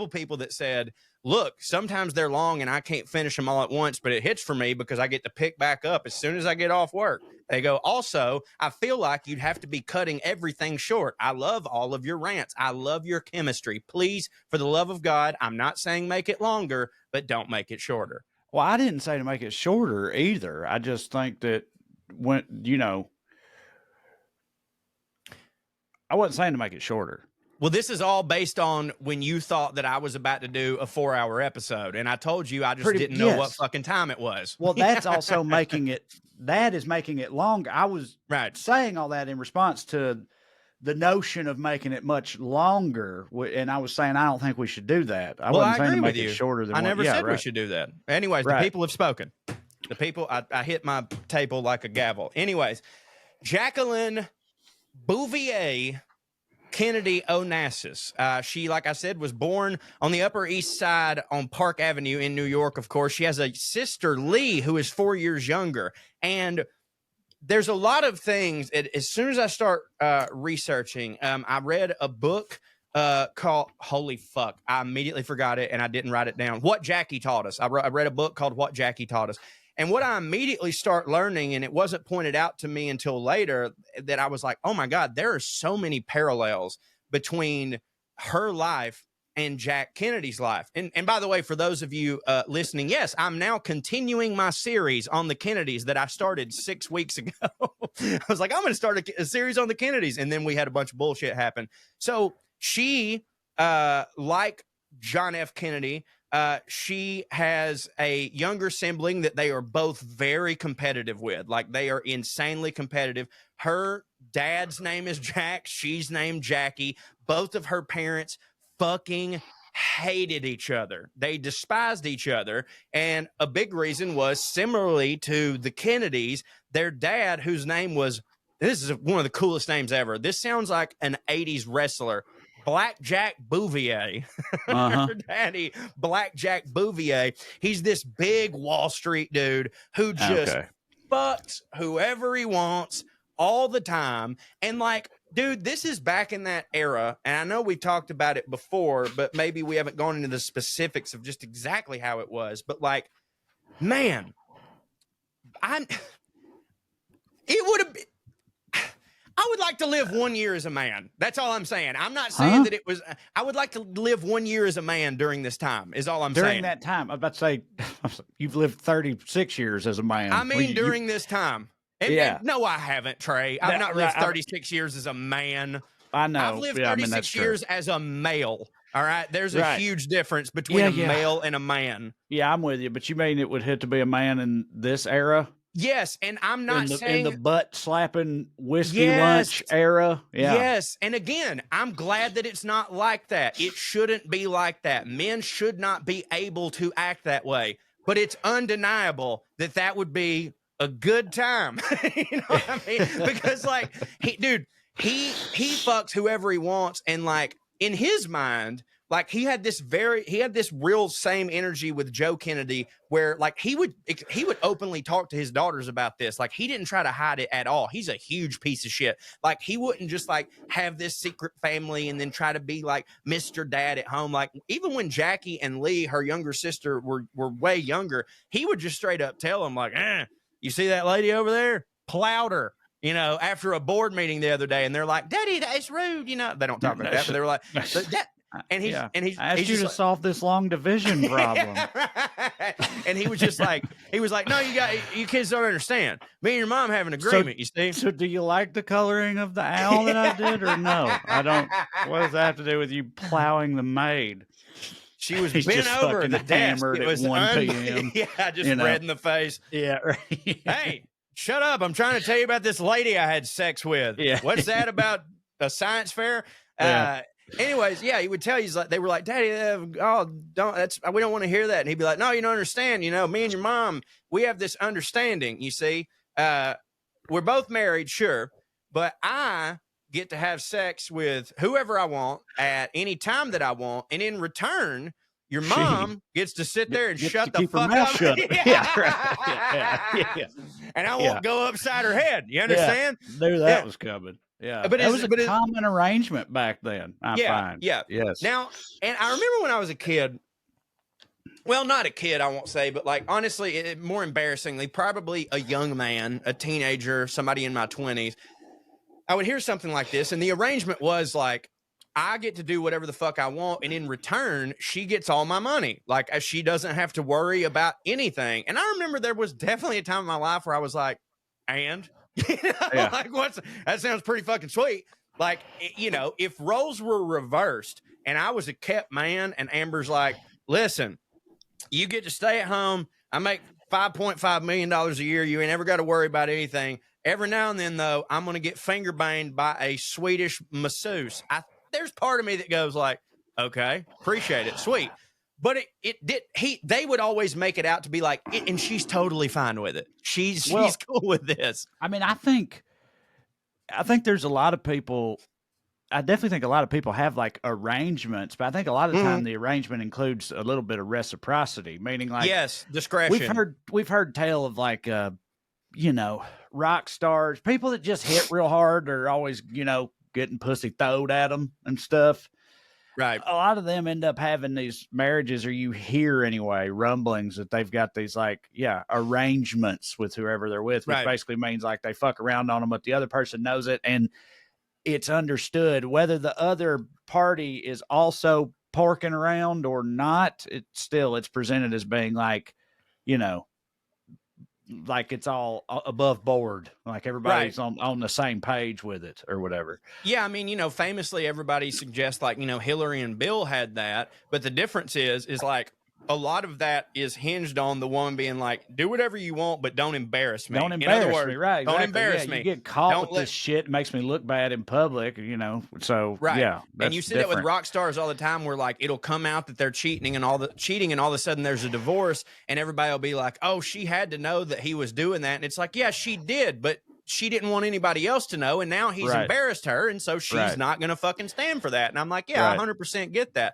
people that said, look, sometimes they're long and I can't finish them all at once, but it hits for me because I get to pick back up as soon as I get off work. They go, also, I feel like you'd have to be cutting everything short. I love all of your rants. I love your chemistry. Please, for the love of God, I'm not saying make it longer, but don't make it shorter. Well, I didn't say to make it shorter either. I just think that I wasn't saying to make it shorter. Well, this is all based on when you thought that I was about to do a 4-hour episode, and I told you I just didn't know what fucking time it was. Well, that's also making it longer. I was saying all that in response to the notion of making it much longer, and I was saying I don't think we should do that. I wasn't saying to make it shorter than I never said we should do that. Anyways, the people have spoken. The people, I hit my table like a gavel. Anyways, Jacqueline Bouvier Kennedy Onassis. She, like I said, was born on the Upper East Side on Park Avenue in New York, of course. She has a sister, Lee, who is 4 years younger. And there's a lot of things. As soon as I start researching, I read a book called, holy fuck, I immediately forgot it and I didn't write it down. What Jackie Taught Us. I read a book called What Jackie Taught Us. And what I immediately start learning, and it wasn't pointed out to me until later, that I was like, oh my God, there are so many parallels between her life and Jack Kennedy's life. And by the way, for those of you listening, yes, I'm now continuing my series on the Kennedys that I started 6 weeks ago. I was like, I'm going to start a series on the Kennedys. And then we had a bunch of bullshit happen. So she, like John F. Kennedy, she has a younger sibling that they are both very competitive with. Like, they are insanely competitive. Her dad's name is Jack. She's named Jackie. Both of her parents fucking hated each other. They despised each other. And a big reason was, similarly to the Kennedys, their dad, whose name was, this is one of the coolest names ever. This sounds like an 80s wrestler. Blackjack Bouvier. Her daddy, Blackjack Bouvier. He's this big Wall Street dude who just fucks whoever he wants all the time. And like, dude, this is back in that era. And I know we've talked about it before, but maybe we haven't gone into the specifics of just exactly how it was. But like, man, it would have been, I would like to live 1 year as a man. That's all I'm saying. I'm not saying that it was, I would like to live 1 year as a man during this time, is all I'm saying. During that time, I was about to say, you've lived 36 years as a man. I mean, during this time. And no, I haven't, Trae. I've not lived 36 years as a man. I know. I've lived 36 years as a male. All right. There's a huge difference between a male and a man. Yeah, I'm with you. But you mean it would hit to be a man in this era? Yes, and I'm not saying in the butt slapping whiskey lunch era. Yeah. Yes, and again, I'm glad that it's not like that. It shouldn't be like that. Men should not be able to act that way. but it's undeniable that would be a good time. You know what I mean? Because like, he fucks whoever he wants. And like in his mind, like he had this real same energy with Joe Kennedy, where like he would openly talk to his daughters about this. Like he didn't try to hide it at all. He's a huge piece of shit. Like he wouldn't just like have this secret family and then try to be like Mr. Dad at home. Like even when Jackie and Lee, her younger sister, were way younger, he would just straight up tell them like, you see that lady over there? Plowed her. You know, after a board meeting the other day, and they're like, "Daddy, that's rude." You know, they don't talk like that, but they were like, and he's I asked you to solve this long division problem. And he was just like, no, you kids don't understand. Me and your mom have an agreement, you see. So do you like the coloring of the owl that I did or no? I don't. What does that have to do with you plowing the maid? She was bent over the desk. It was 1 p.m. Yeah, just red in the face. Yeah. Right. Hey, shut up. I'm trying to tell you about this lady I had sex with. Yeah. What's that about a science fair? Yeah. Anyways, yeah, he would tell you, they were like, Daddy, we don't want to hear that. And he'd be like, no, you don't understand. You know, me and your mom, we have this understanding, you see. We're both married, sure, but I get to have sex with whoever I want at any time that I want. And in return, your mom gets to sit there and shut the fuck up. Shut. Yeah, right. Yeah. And I won't go upside her head. You understand? Knew that was coming. Yeah, but it was a common arrangement back then. I find. Yeah. Yes. Now, and I remember when I was a kid. Well, not a kid, I won't say, but like honestly, more embarrassingly, probably a young man, a teenager, somebody in my 20s. I would hear something like this, and the arrangement was like, I get to do whatever the fuck I want, and in return, she gets all my money. Like, she doesn't have to worry about anything. And I remember there was definitely a time in my life where I was like, and. You know, like that sounds pretty fucking sweet. Like, you know, if roles were reversed and I was a kept man and Amber's like, listen, you get to stay at home. I make $5.5 million a year. You ain't ever got to worry about anything. Every now and then, though, I'm going to get finger banged by a Swedish masseuse. There's part of me that goes like, okay, appreciate it. Sweet. But they would always make it out to be like, and she's totally fine with it. She's cool with this. I mean, I think there's a lot of people. I definitely think a lot of people have like arrangements, but I think a lot of the time the arrangement includes a little bit of reciprocity, meaning like, yes, discretion. We've heard tale of like, you know, rock stars, people that just hit real hard are always, you know, getting pussy throwed at them and stuff. Right. A lot of them end up having these marriages, or you hear anyway, rumblings that they've got these like, arrangements with whoever they're with, which basically means like they fuck around on them, but the other person knows it. And it's understood whether the other party is also porking around or not. It's presented as being like, you know, like it's all above board, like everybody's on the same page with it or whatever. Yeah, I mean, you know, famously everybody suggests like, you know, Hillary and Bill had that, but the difference is like a lot of that is hinged on the woman being like, do whatever you want, but don't embarrass me. Don't embarrass me, right? Don't embarrass me. You get caught with this shit, it makes me look bad in public, you know. So yeah, and you see that with rock stars all the time, where like it'll come out that they're cheating, and all of a sudden there's a divorce, and everybody will be like, oh, she had to know that he was doing that, and it's like, yeah, she did, but she didn't want anybody else to know, and now he's embarrassed her, and so she's not gonna fucking stand for that. And I'm like, yeah, I 100% get that.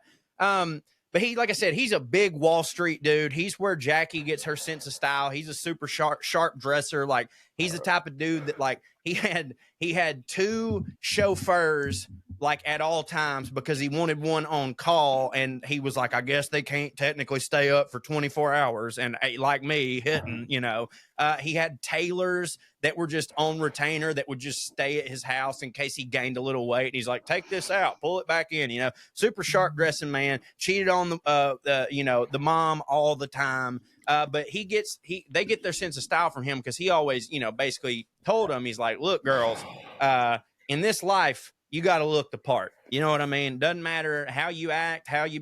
But he, like I said, he's a big Wall Street dude. He's where Jackie gets her sense of style. He's a super sharp dresser. Like, he's the type of dude that, like, he had 2 chauffeurs like at all times because he wanted one on call, and he was like, I guess they can't technically stay up for 24 hours. And like me hitting, you know, he had tailors that were just on retainer that would just stay at his house in case he gained a little weight. And he's like, take this out, pull it back in, you know, super sharp dressing man, cheated on the mom all the time. But they get their sense of style from him because he always, you know, basically told them, he's like, look, girls, in this life, you got to look the part. You know what I mean? Doesn't matter how you act, you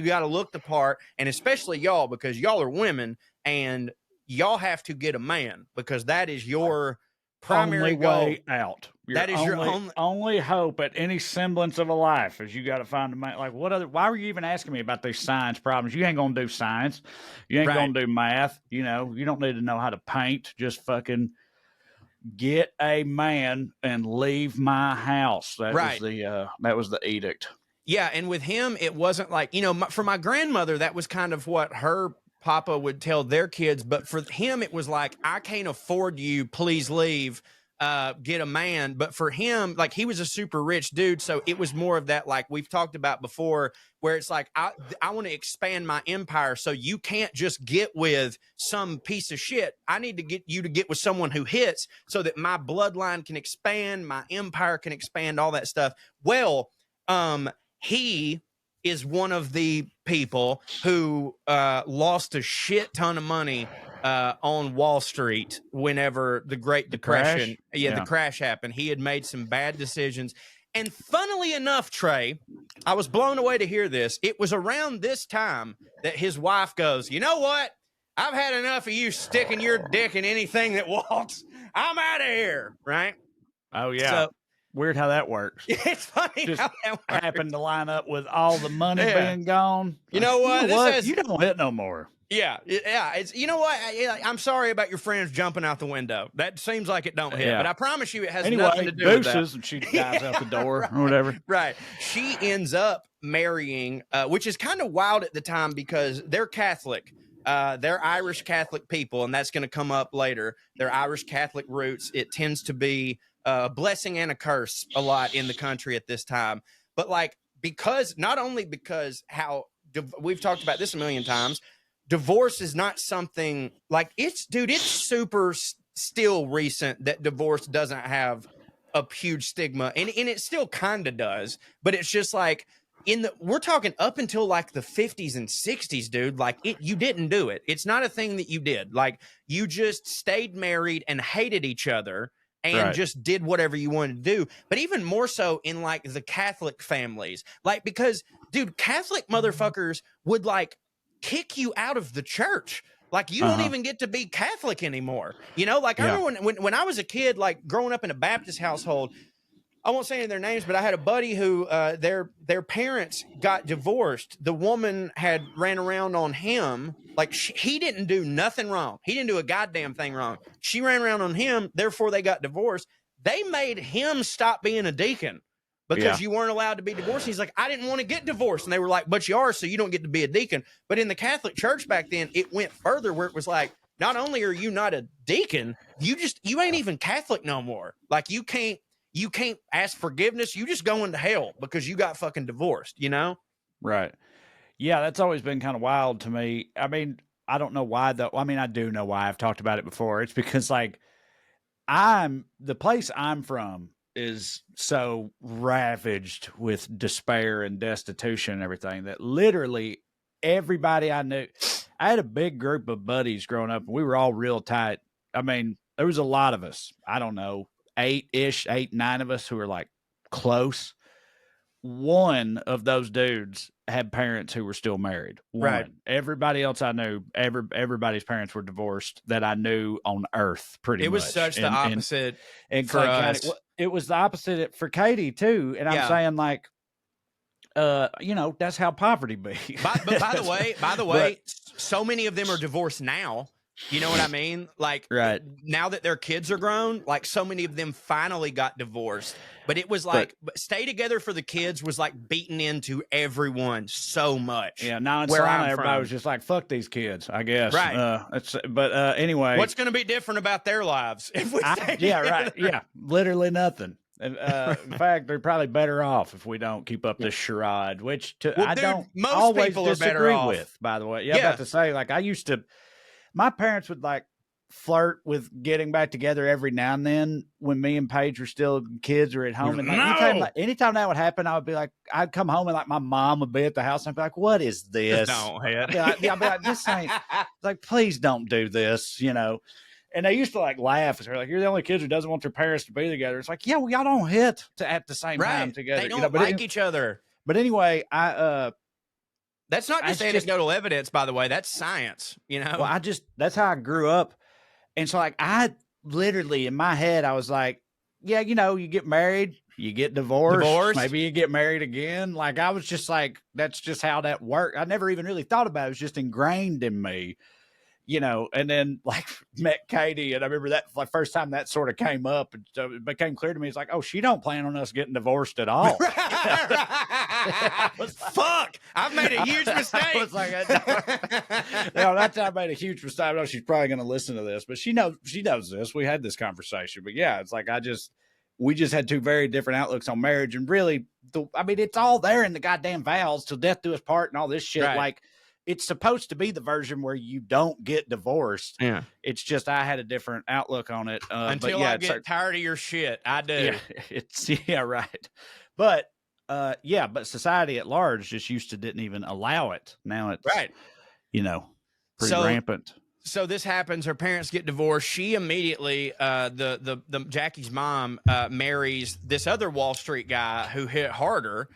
got to look the part. And especially y'all, because y'all are women and y'all have to get a man because that is your primary way out. That is your only hope at any semblance of a life is you got to find a man. Like, why were you even asking me about these science problems? You ain't going to do science. You ain't going to do math. You know, you don't need to know how to paint. Just fucking get a man and leave my house. That was the edict. Yeah. And with him, it wasn't like, you know, for my grandmother, that was kind of what her papa would tell their kids. But for him, it was like, I can't afford you. Please leave. Get a man. But for him, like, he was a super rich dude, so it was more of that, like we've talked about before, where it's like, I want to expand my empire, so you can't just get with some piece of shit. I need to get you to get with someone who hits, so that my bloodline can expand, my empire can expand, all that stuff. Well, he is one of the people who lost a shit ton of money on Wall Street whenever the Great Depression, the crash happened. He had made some bad decisions. And funnily enough, Trae, I was blown away to hear this. It was around this time that his wife goes, you know what? I've had enough of you sticking your dick in anything that walks. I'm out of here. Right? Oh, yeah. So, weird how that works. It's funny just how that works. Happened to line up with all the money being gone. You know what? You don't hit no more. Yeah. It's, you know what? I'm sorry about your friends jumping out the window. That seems like it don't hit, but I promise you it has nothing to do with that. And she dives out the door or whatever. Right. She ends up marrying, which is kind of wild at the time because they're Catholic. They're Irish Catholic people, and that's going to come up later. They're Irish Catholic roots. It tends to be a blessing and a curse a lot in the country at this time. But like, not only because we've talked about this a million times, divorce is not something like it's super still recent that divorce doesn't have a huge stigma, and it still kind of does, but it's just like we're talking up until like the 50s and 60s, dude. Like you didn't do it. It's not a thing that you did. Like you just stayed married and hated each other and just did whatever you wanted to do. But even more so in like the Catholic families, like, because dude, Catholic motherfuckers would like kick you out of the church. Like you don't even get to be Catholic anymore. You know, like I remember when I was a kid, like growing up in a Baptist household, I won't say any of their names, but I had a buddy who their parents got divorced. The woman had ran around on him. Like he didn't do nothing wrong. He didn't do a goddamn thing wrong. She ran around on him. Therefore they got divorced. They made him stop being a deacon. Because you weren't allowed to be divorced. He's like, I didn't want to get divorced. And they were like, but you are, so you don't get to be a deacon. But in the Catholic Church back then, it went further where it was like, not only are you not a deacon, you ain't even Catholic no more. Like you can't ask forgiveness. You just go into hell because you got fucking divorced, you know? Right. Yeah, that's always been kind of wild to me. I mean, I don't know why though. I mean, I do know why. I've talked about it before. It's because like the place I'm from is so ravaged with despair and destitution and everything that literally everybody I knew, I had a big group of buddies growing up and we were all real tight. I mean, there was a lot of us, I don't know, 8, 9 of us who were like close. One of those dudes had parents who were still married. Right. Everybody else I knew, everybody's parents were divorced that I knew on earth pretty much. It was such the opposite for us. It was the opposite for Katie too. And I'm saying like, you know, that's how poverty be. But by the way, so many of them are divorced now. You know what I mean? Like now that their kids are grown, like so many of them finally got divorced. But it was like stay together for the kids was like beaten into everyone so much. Yeah, now in Salina, everybody was just like, fuck these kids, I guess. Right. But anyway. What's going to be different about their lives? If we Yeah, literally nothing. In fact, they're probably better off if we don't keep up this charade, which I don't always disagree with, by the way. Yeah, I'm about to say, like, my parents would like flirt with getting back together every now and then when me and Paige were still kids or at home. And like, anytime that would happen, I would be like, I'd come home and like my mom would be at the house and I'd be like, what is this? Don't hit. I'd be like, this ain't like, please don't do this, you know? And they used to like laugh. They're like, you're the only kids who doesn't want their parents to be together. It's like, yeah, well, y'all don't hit at the same time together. They don't like each other. But anyway, that's not just anecdotal evidence, by the way. That's science, you know? Well, that's how I grew up. And so like, I literally in my head, I was like, yeah, you get married, you get divorced, maybe you get married again. Like, I was just like, that's just how that worked. I never even really thought about it. It was just ingrained in me, and then like met Katie, and I remember that like first time that sort of came up, and so it became clear to me. It's like, oh, she don't plan on us getting divorced at all. Fuck, I've made a huge mistake. I was like, that's how I made a huge mistake. I know she's probably going to listen to this, but she knows this. We had this conversation, but yeah, it's like we just had two very different outlooks on marriage, and really, it's all there in the goddamn vows, till death do us part, and all this shit. Right. Like, it's supposed to be the version where you don't get divorced. Yeah. It's just I had a different outlook on it. Until I get tired of your shit, I do. Yeah, right. But but society at large just didn't even allow it. Now it's right. Pretty rampant. So this happens. Her parents get divorced. She immediately, the Jackie's mom, marries this other Wall Street guy who hit harder.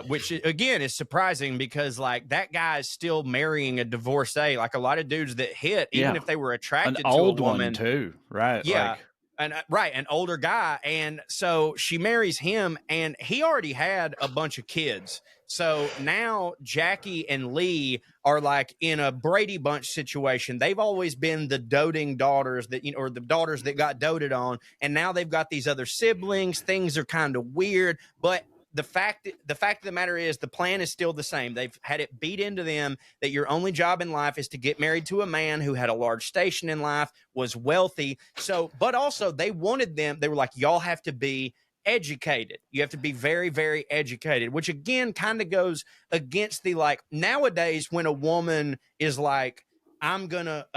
Which again is surprising because like that guy is still marrying a divorcee. Like a lot of dudes that hit, even if they were attracted to a woman too, right? Yeah, an older guy, and so she marries him, and he already had a bunch of kids. So now Jackie and Lee are like in a Brady Bunch situation. They've always been the doting daughters or the daughters that got doted on, and now they've got these other siblings. Things are kind of weird, but the fact of the matter is the plan is still the same. They've had it beat into them that your only job in life is to get married to a man who had a large station in life, was wealthy. So, but also they wanted them, they were like, y'all have to be educated. You have to be very, very educated, which again kind of goes against the like nowadays when a woman is like, I'm gonna,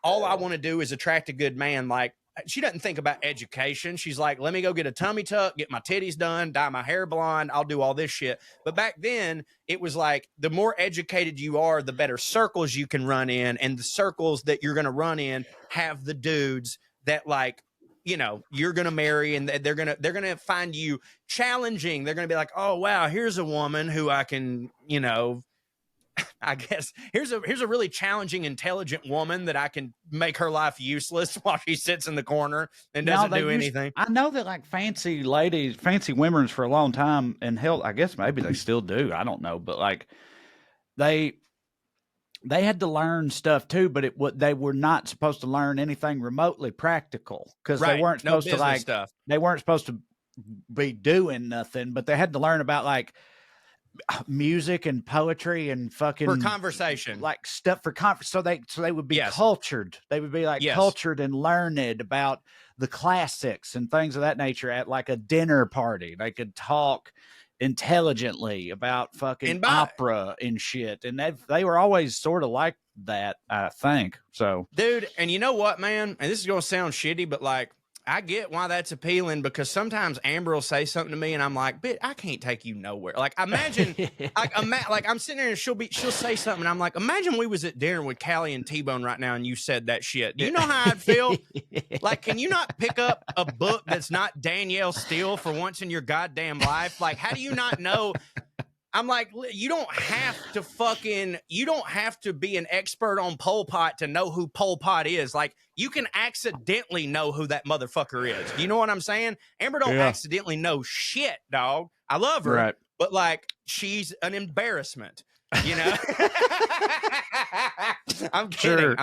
all I want to do is attract a good man. Like, she doesn't think about education. She's like, let me go get a tummy tuck, get my titties done, dye my hair blonde. I'll do all this shit. But back then it was like, the more educated you are, the better circles you can run in. And the circles that you're going to run in have the dudes that like, you're going to marry, and they're going to find you challenging. They're going to be like, oh, wow, here's a woman who I can, I guess here's a really challenging, intelligent woman that I can make her life useless while she sits in the corner and doesn't do anything. I know that like fancy women for a long time, and hell, I guess maybe they still do. I don't know, but like they had to learn stuff too, but they were not supposed to learn anything remotely practical because they weren't supposed to like stuff. They weren't supposed to be doing nothing, but they had to learn about like music and poetry and fucking for conversation, like stuff for conference. So they would be cultured. They would be like cultured and learned about the classics and things of that nature at like a dinner party. They could talk intelligently about fucking opera and shit. And they were always sort of like that, I think. So, dude, and you know what, man? And this is going to sound shitty, but like, I get why that's appealing, because sometimes Amber will say something to me and I'm like, bitch, I can't take you nowhere. Like, imagine, like I'm sitting there and she'll say something and I'm like, imagine we was at dinner with Callie and T-Bone right now and you said that shit. Do you know how I'd feel? Like, can you not pick up a book that's not Danielle Steele for once in your goddamn life? Like, how do you not know? I'm like, you don't have to be an expert on Pol Pot to know who Pol Pot is. Like, you can accidentally know who that motherfucker is. Do you know what I'm saying? Amber don't accidentally know shit, dog. I love her, but like, she's an embarrassment, I'm kidding. Sure.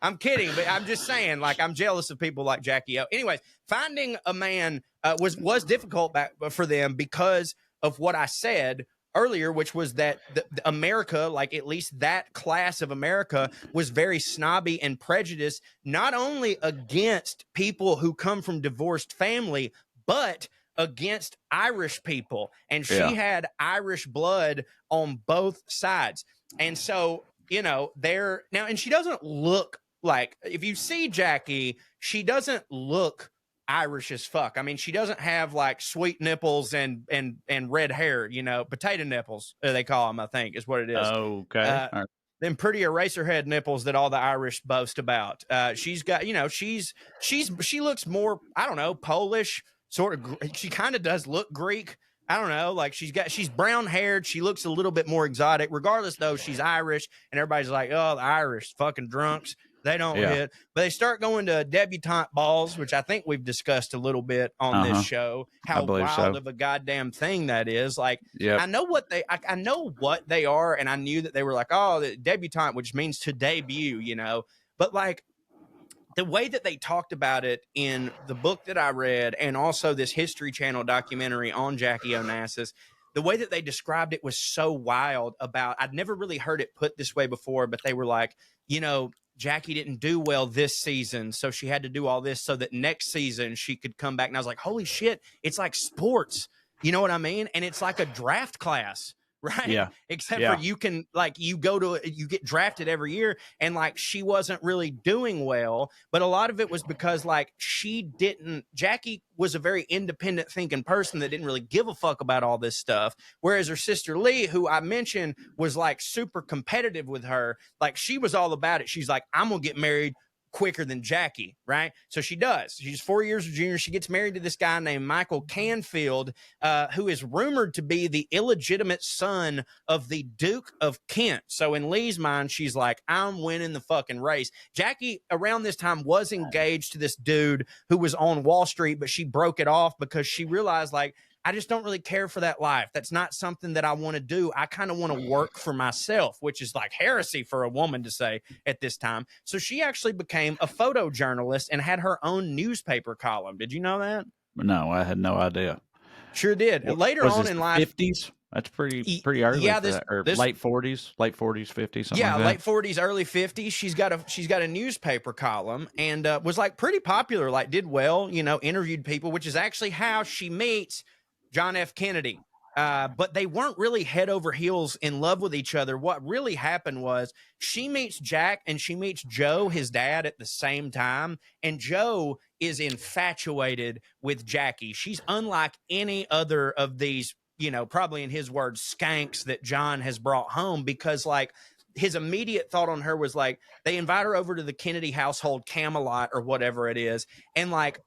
I'm kidding. But I'm just saying, like, I'm jealous of people like Jackie O. Anyways, finding a man was difficult for them because of what I said earlier, which was that the America, like at least that class of America, was very snobby and prejudiced, not only against people who come from divorced family, but against Irish people. And she had Irish blood on both sides. And so, and she doesn't look like, if you see Jackie, she doesn't look Irish as fuck. I mean, she doesn't have like sweet nipples and red hair, potato nipples, they call them, I think is what it is. Oh, okay. Right. Them pretty eraser head nipples that all the Irish boast about. She's got, she looks more, I don't know, Polish, sort of. She kind of does look Greek. I don't know. Like, she's brown haired. She looks a little bit more exotic. Regardless, though, she's Irish, and everybody's like, oh, the Irish fucking drunks. They don't Yeah. hit. But they start going to debutante balls, which I think we've discussed a little bit on this show, how believe wild so. of a goddamn thing that is. Like, Yep. I know what they are, and I knew that they were like, oh, the debutante, which means to debut, you know. But like the way that they talked about it in the book that I read, and also this History Channel documentary on Jackie Onassis, the way that they described it was so wild. I'd never really heard it put this way before, but they were like, you know, Jackie didn't do well this season, so she had to do all this so that next season she could come back. And I was like, holy shit, it's like sports. You know what I mean? And it's like a draft class, right? Yeah. Except for you can, like, you get drafted every year, and like she wasn't really doing well, but a lot of it was because like Jackie was a very independent thinking person that didn't really give a fuck about all this stuff. Whereas her sister Lee, who I mentioned was like super competitive with her, like she was all about it. She's like, I'm gonna get married quicker than Jackie, right? So she does. She's 4 years of junior. She gets married to this guy named Michael Canfield, who is rumored to be the illegitimate son of the Duke of Kent. So in Lee's mind, she's like, I'm winning the fucking race. Jackie, around this time, was engaged to this dude who was on Wall Street, but she broke it off because she realized, like, I just don't really care for that life. That's not something that I want to do. I kind of want to work for myself, which is like heresy for a woman to say at this time. So she actually became a photojournalist and had her own newspaper column. Did you know that? No, I had no idea. Sure did. Later on in life, 50s. That's pretty early. Yeah, or late 40s, 50s. Something Yeah, like that. late 40s, early 50s. She's got a newspaper column, and was like pretty popular. Like did well, you know, interviewed people, which is actually how she meets John F. Kennedy. But they weren't really head over heels in love with each other. What really happened was she meets Jack and she meets Joe, his dad, at the same time. And Joe is infatuated with Jackie. She's unlike any other of these, you know, probably in his words, skanks that John has brought home, because like his immediate thought on her was like, they invite her over to the Kennedy household Camelot or whatever it is. And like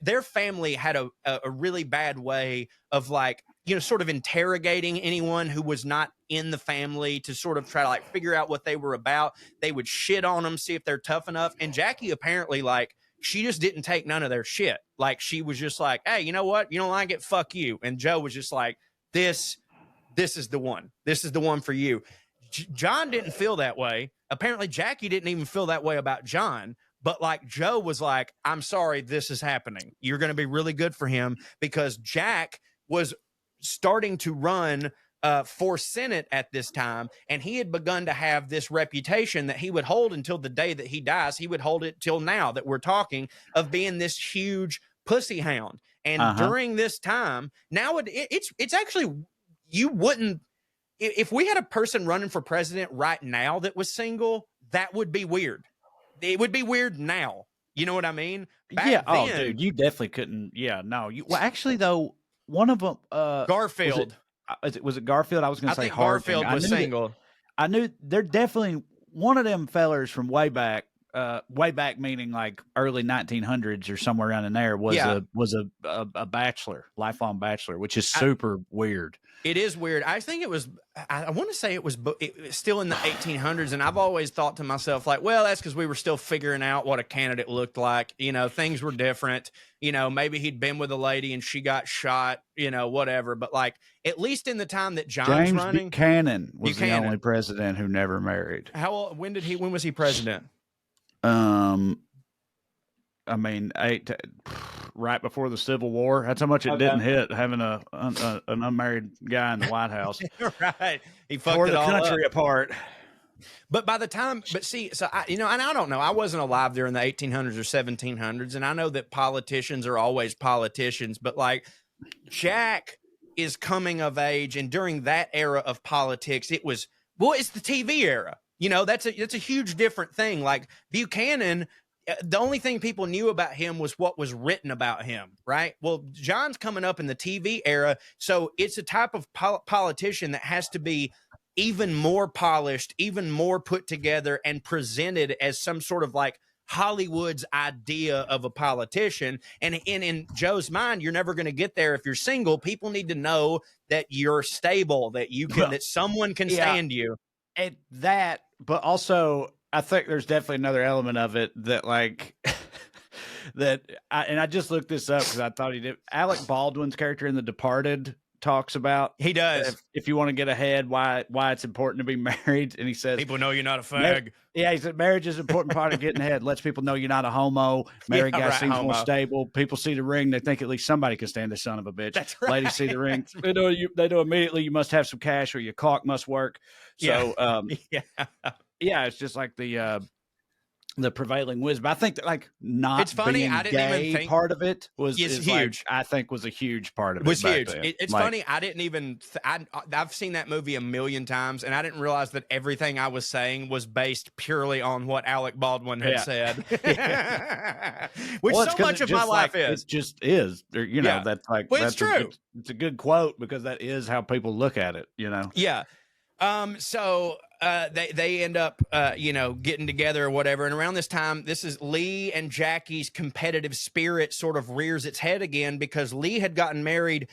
their family had a really bad way of like, you know, sort of interrogating anyone who was not in the family to sort of try to like figure out what they were about. They would shit on them, see if they're tough enough. And Jackie apparently, like, she just didn't take none of their shit. Like, she was just like, hey, you know what? You don't like it? Fuck you. And Joe was just like, this is the one. This is the one for you. John didn't feel that way. Apparently, Jackie didn't even feel that way about John. But like Joe was like, I'm sorry, this is happening. You're going to be really good for him, because Jack was starting to run for Senate at this time, and he had begun to have this reputation that he would hold until the day that he dies. He would hold it till now that we're talking, of being this huge pussy hound. And during this time, now it's actually, you wouldn't, if we had a person running for president right now that was single, that would be weird. It would be weird now. You know what I mean? Back then, dude, you definitely couldn't. Yeah, no. Well, actually, though, one of them, Garfield. Was it Garfield? I was going to say think Garfield was single. I knew they're definitely one of them fellers from way back meaning like early 1900s or somewhere around in there was a bachelor, lifelong bachelor, which is super weird. It is weird. I think it was, I want to say it was still in the 1800s. And I've always thought to myself, like, well, that's because we were still figuring out what a candidate looked like. You know, things were different. You know, maybe he'd been with a lady and she got shot, you know, whatever. But like, at least in the time that John's James running. Buchanan was the only president who never married. When was he president? I mean, right before the Civil War. That's how much it didn't hit, having an unmarried guy in the White House. Right. He fucked tore it the all country up. apart. But by the time, so I, you know, and I don't know, I wasn't alive during the 1800s or 1700s. And I know that politicians are always politicians, but like Jack is coming of age. And during that era of politics, it's the TV era. You know, that's a huge different thing. Like Buchanan, the only thing people knew about him was what was written about him, right? Well, John's coming up in the TV era, so it's a type of politician that has to be even more polished, even more put together, and presented as some sort of like Hollywood's idea of a politician. And in Joe's mind, you're never going to get there if you're single. People need to know that you're stable, that you can, that someone can stand you. And that, but also I think there's definitely another element of it that like I just looked this up because I thought he did. Alec Baldwin's character in The Departed talks about He does. if you want to get ahead, why it's important to be married, and he says People know you're not a fag. Yeah, he said marriage is an important part of getting ahead. Lets people know you're not a homo. Married guy seems more stable. People see the ring, they think at least somebody can stand this son of a bitch. That's right. Ladies see the ring, they know immediately you must have some cash or your cock must work. So yeah, it's just like the prevailing wisdom. I think that like not it's funny, being I didn't gay even think part of it was huge. Like, I think was a huge part of it. Was huge. Then. It's like, funny. I didn't even. I've seen that movie a million times, and I didn't realize that everything I was saying was based purely on what Alec Baldwin had said. Which so much of my life is. It just is. You know, that's like well, that's true. It's a good quote because that is how people look at it. You know. Yeah. So they end up, getting together or whatever. And around this time, this is Lee and Jackie's competitive spirit sort of rears its head again because Lee had gotten married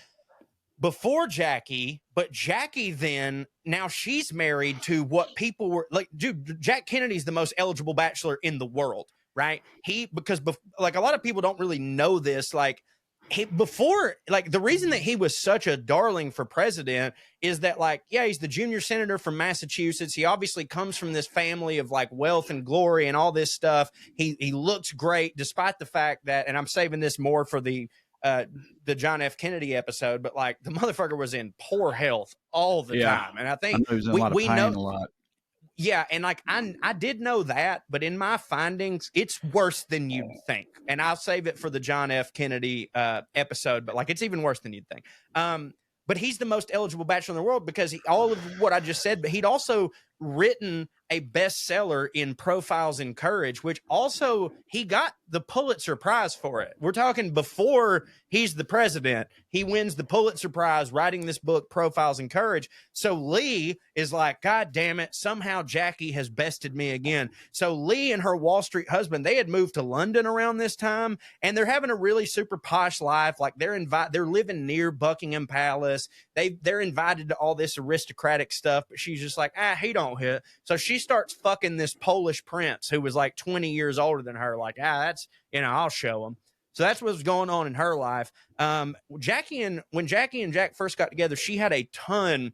before Jackie, but Jackie now she's married to what people were like, dude, Jack Kennedy's the most eligible bachelor in the world, right? Because like a lot of people don't really know this, like, the reason that he was such a darling for president is that, like, yeah, he's the junior senator from Massachusetts. He obviously comes from this family of like wealth and glory and all this stuff. He looks great despite the fact that, and I'm saving this more for the John F. Kennedy episode, but like the motherfucker was in poor health all the time. And I think we know a lot. Yeah, and like I did know that, but in my findings, it's worse than you'd think. And I'll save it for the John F. Kennedy episode, but like it's even worse than you'd think. But he's the most eligible bachelor in the world because all of what I just said, but he'd also written a bestseller in Profiles in Courage, which also he got the Pulitzer Prize for it. We're talking before he's the president. He wins the Pulitzer Prize writing this book, Profiles in Courage. So Lee is like, God damn it, somehow Jackie has bested me again. So Lee and her Wall Street husband, they had moved to London around this time, and they're having a really super posh life. Like they're living near Buckingham Palace. They're invited to all this aristocratic stuff, but she's just like, he don't hit. So she starts fucking this Polish prince who was like 20 years older than her. Like, that's, I'll show him. So that's what's going on in her life. When Jackie and Jack first got together, she had a ton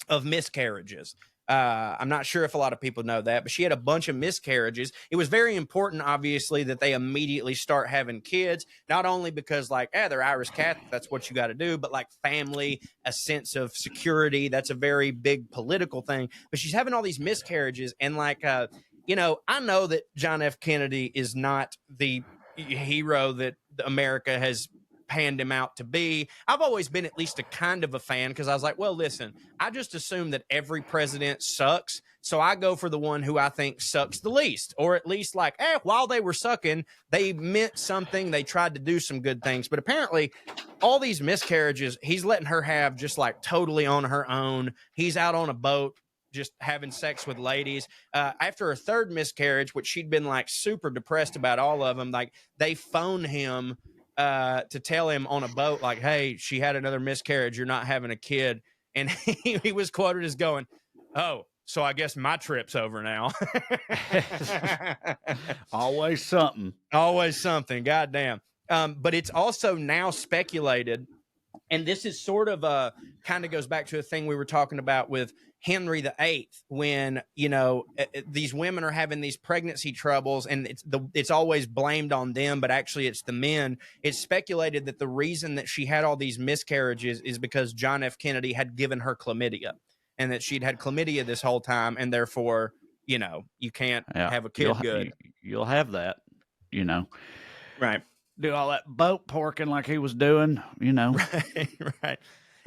of miscarriages. I'm not sure if a lot of people know that, but she had a bunch of miscarriages. It was very important, obviously, that they immediately start having kids, not only because like, they're Irish Catholic, that's what you got to do, but like family, a sense of security. That's a very big political thing, but she's having all these miscarriages. And like, I know that John F. Kennedy is not the hero that America has panned him out to be. I've always been at least a kind of a fan because I was like, well, listen, I just assume that every president sucks. So I go for the one who I think sucks the least, or at least like, while they were sucking, they meant something. They tried to do some good things. But apparently all these miscarriages, he's letting her have just like totally on her own. He's out on a boat, just having sex with ladies. After her third miscarriage, which she'd been like super depressed about all of them, like they phone him to tell him on a boat, like, hey, she had another miscarriage. You're not having a kid. And he was quoted as going, oh, so I guess my trip's over now. Always something. Always something. Goddamn. But it's also now speculated, and this is sort of kind of goes back to a thing we were talking about with Henry VIII, when, these women are having these pregnancy troubles and it's always blamed on them, but actually it's the men. It's speculated that the reason that she had all these miscarriages is because John F. Kennedy had given her chlamydia, and that she'd had chlamydia this whole time. And therefore, you can't have a kid You'll have that, Right. Do all that boat porking like he was doing, Right.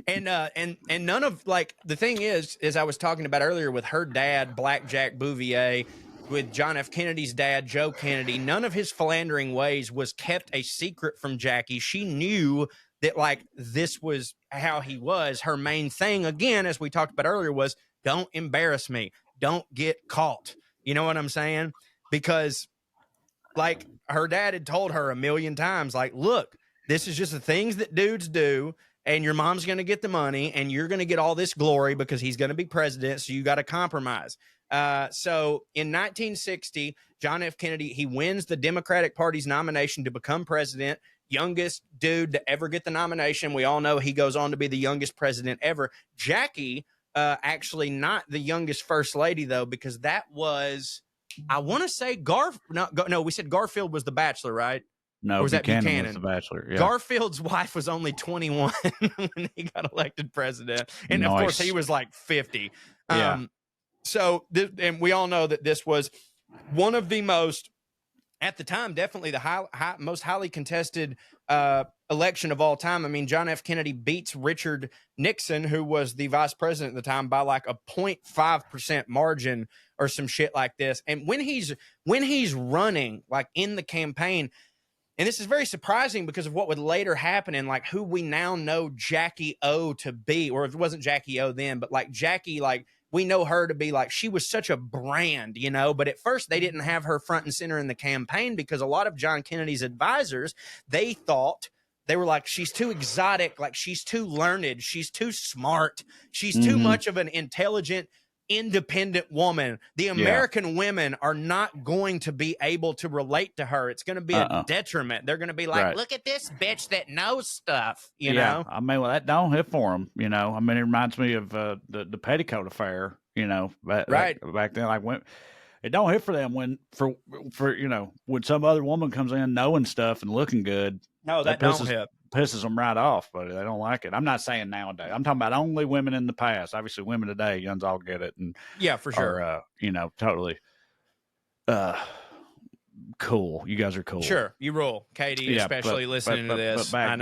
And none of, like, the thing is, as I was talking about earlier with her dad, Blackjack Bouvier, with John F. Kennedy's dad, Joe Kennedy, none of his philandering ways was kept a secret from Jackie. She knew that, like, this was how he was. Her main thing, again, as we talked about earlier, was don't embarrass me. Don't get caught. You know what I'm saying? Because, like, her dad had told her a million times, like, look, this is just the things that dudes do. and your mom's going to get the money, and you're going to get all this glory because he's going to be president. So you got to compromise. So in 1960, John F. Kennedy, he wins the Democratic Party's nomination to become president. Youngest dude to ever get the nomination. We all know he goes on to be the youngest president ever. Jackie, actually not the youngest first lady, though, because that was, I want to say no, we said Garfield was the bachelor, right? No, or was Buchanan that Buchanan? was the bachelor. Yeah. Garfield's wife was only 21 when he got elected president. And of course, he was like 50. Yeah. So, and we all know that this was one of the most, at the time, definitely the most highly contested election of all time. I mean, John F. Kennedy beats Richard Nixon, who was the vice president at the time, by like a 0.5% margin or some shit like this. And when he's running, like in the campaign, and this is very surprising because of what would later happen and like who we now know Jackie O to be, or if it wasn't Jackie O then, but like Jackie, like we know her to be like, she was such a brand, you know, but at first they didn't have her front and center in the campaign because a lot of John Kennedy's advisors, they were like, she's too exotic, like she's too learned, she's too smart, she's too much of an intelligent, independent woman. The American women are not going to be able to relate to her. It's going to be a detriment. They're going to be like, look at this bitch that knows stuff, you know? I mean, well, that don't hit for them, you know? I mean, it reminds me of the petticoat affair, you know? Back then, like when it don't hit for them when you know, when some other woman comes in knowing stuff and looking good. No, that don't hit. Pisses them right off, but they don't like it. I'm not saying nowadays. I'm talking about only women in the past. Obviously, women today, youngs all get it, and for sure, are, you know, totally cool. You guys are cool. Sure, you rule, Katie, especially listening to this. But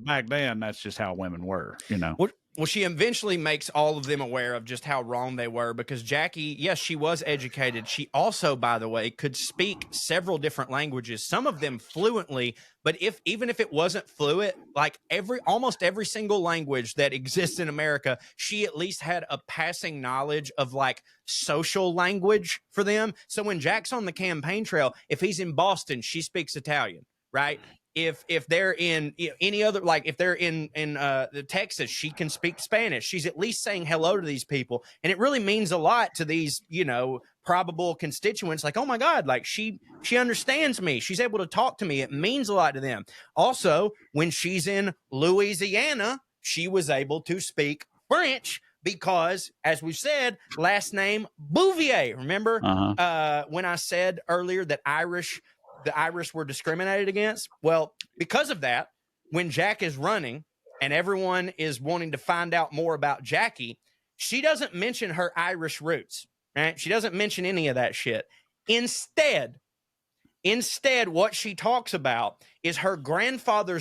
back then, that's just how women were. You know. Well, she eventually makes all of them aware of just how wrong they were because Jackie, yes, she was educated. She also, by the way, could speak several different languages, some of them fluently. But even if it wasn't fluent, like almost every single language that exists in America, she at least had a passing knowledge of like social language for them. So when Jack's on the campaign trail, if he's in Boston, she speaks Italian, right? If they're in any other, like if they're in the Texas, she can speak Spanish. She's at least saying hello to these people. And it really means a lot to these, you know, probable constituents. Like, oh my God, like she understands me. She's able to talk to me. It means a lot to them. Also, when she's in Louisiana, she was able to speak French because, as we've said, last name Bouvier. Remember when I said earlier that the Irish were discriminated against? Well, because of that, when Jack is running and everyone is wanting to find out more about Jackie, she doesn't mention her Irish roots, right? She doesn't mention any of that shit. Instead, what she talks about is her grandfather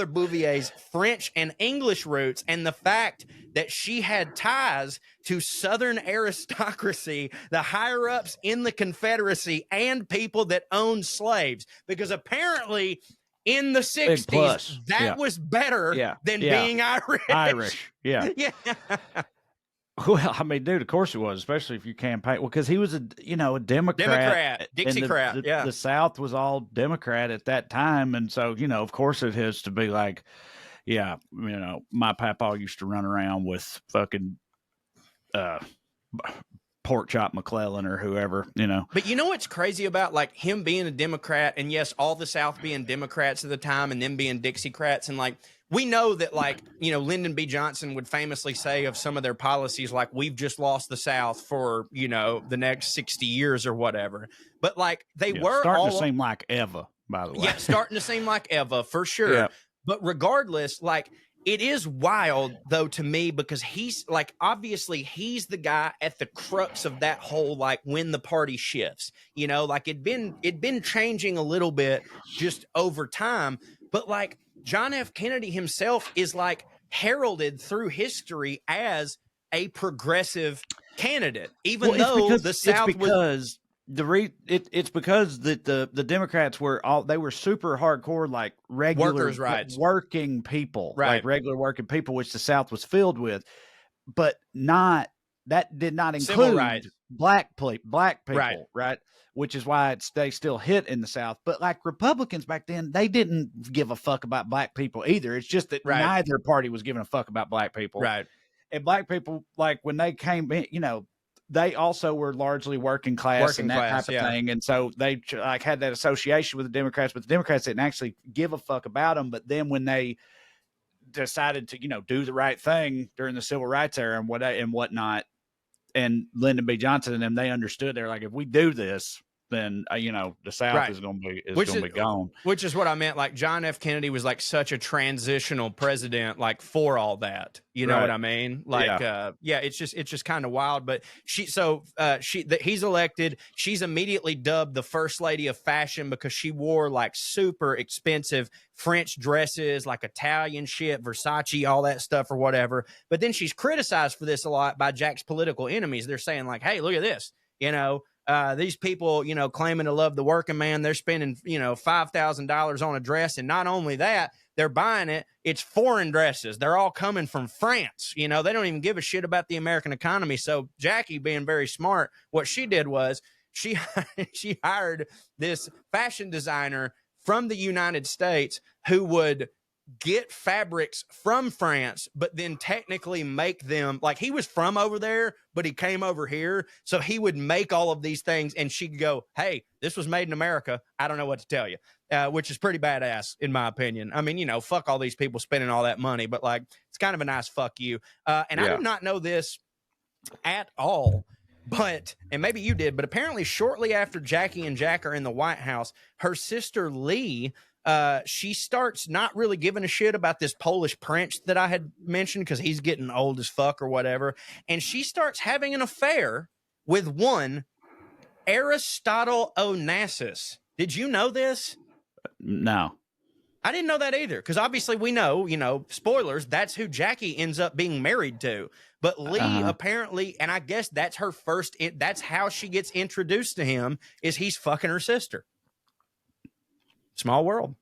Bouvier's French and English roots and the fact that she had ties to Southern aristocracy, the higher-ups in the Confederacy, and people that owned slaves. Because apparently in the 60s, that was better than being Irish. Yeah. Well, I mean, dude, of course it was, especially if you campaign. Well, because he was a Democrat, Dixiecrat. The South was all Democrat at that time, and so you know, of course, it has to be like, you know, my papa used to run around with fucking Pork Chop McClellan or whoever, you know. But you know what's crazy about like him being a Democrat, and yes, all the South being Democrats at the time, and them being Dixiecrats, and like. We know that, like, you know, Lyndon B. Johnson would famously say of some of their policies, like, we've just lost the South for, you know, the next 60 years or whatever. But, like, they were starting to seem like Eva, by the way. Yeah, starting to seem like Eva, for sure. Yeah. But regardless, like, it is wild, though, to me, because he's, like, obviously he's the guy at the crux of that whole, like, when the party shifts. You know, like, it'd been changing a little bit just over time. But, like, John F. Kennedy himself is like heralded through history as a progressive candidate, even though the South was. It's because the Democrats were super hardcore, like regular workers' rights, working people, right? Like regular working people, which the South was filled with, but that did not include black people, Right. right? Which is why they still hit in the South. But like Republicans back then, they didn't give a fuck about black people either. It's just that Right. neither party was giving a fuck about black people. Right. And black people, like when they came in, they also were largely working class and that type of thing. And so they like had that association with the Democrats, but the Democrats didn't actually give a fuck about them. But then when they decided to, do the right thing during the civil rights era and whatnot, and Lyndon B. Johnson and them, they understood. They're like, if we do this, then the South is going to be gone. Which is what I meant. Like John F. Kennedy was like such a transitional president, like for all that. You know what I mean? Like, it's just kind of wild. But he's elected. She's immediately dubbed the first lady of fashion because she wore like super expensive French dresses, like Italian shit, Versace, all that stuff or whatever. But then she's criticized for this a lot by Jack's political enemies. They're saying like, hey, look at this, these people, claiming to love the working man, they're spending, $5,000 on a dress. And not only that, they're buying it. It's foreign dresses. They're all coming from France. They don't even give a shit about the American economy. So Jackie, being very smart, what she did was she hired this fashion designer from the United States who would get fabrics from France, but then technically make them like he was from over there, but he came over here. So he would make all of these things and she'd go, hey, this was made in America. I don't know what to tell you, which is pretty badass in my opinion. I mean, fuck all these people spending all that money, but like, it's kind of a nice fuck you. I did not know this at all. But, and maybe you did, but apparently shortly after Jackie and Jack are in the White House, her sister Lee, she starts not really giving a shit about this Polish prince that I had mentioned because he's getting old as fuck or whatever. And she starts having an affair with one Aristotle Onassis. Did you know this? No. I didn't know that either, because obviously we know, spoilers, that's who Jackie ends up being married to. But Lee apparently, and I guess that's her first, that's how she gets introduced to him, is he's fucking her sister. Small world.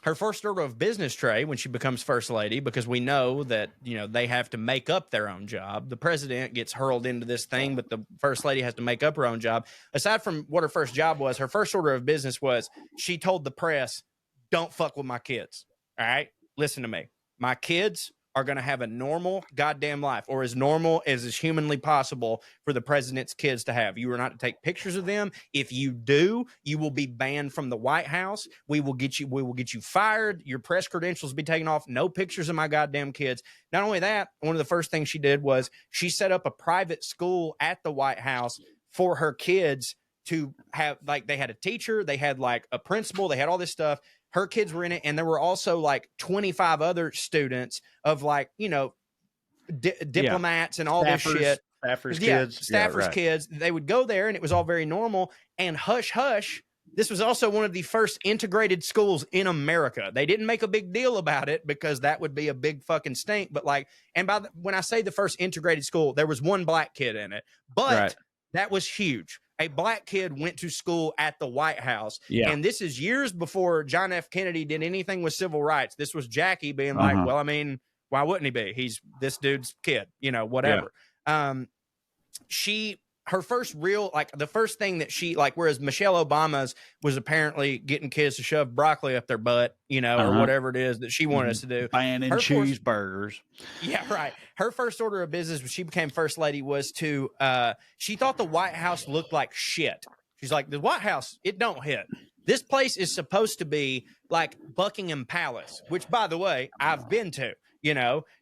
Her first order of business, Trae, when she becomes first lady, because we know that, they have to make up their own job. The president gets hurled into this thing, but the first lady has to make up her own job. Aside from what her first job was, her first order of business was she told the press, don't fuck with my kids. All right? Listen to me. My kids are going to have a normal goddamn life, or as normal as is humanly possible for the president's kids to have. You are not to take pictures of them. If you do, you will be banned from the White House. We will get you fired. Your press credentials will be taken off. No pictures of my goddamn kids. Not only that, one of the first things she did was she set up a private school at the White House for her kids to have, like, they had a teacher, they had like a principal, they had all this stuff. Her kids were in it, and there were also like 25 other students of like, diplomats and all this shit. Staffers' kids. They would go there, and it was all very normal. And hush, hush, this was also one of the first integrated schools in America. They didn't make a big deal about it because that would be a big fucking stink. But like, and when I say the first integrated school, there was one black kid in it, but that was huge. A black kid went to school at the White House. Yeah. And this is years before John F. Kennedy did anything with civil rights. This was Jackie being like, well, I mean, why wouldn't he be? He's this dude's kid, whatever. Yeah. Her first real, like the first thing that she, like, whereas Michelle Obama's was apparently getting kids to shove broccoli up their butt, or whatever it is that she wanted us to do. Banning cheeseburgers. Yeah, right. Her first order of business when she became first lady was to, she thought the White House looked like shit. She's like, the White House, it don't hit. This place is supposed to be like Buckingham Palace, which, by the way, I've been to.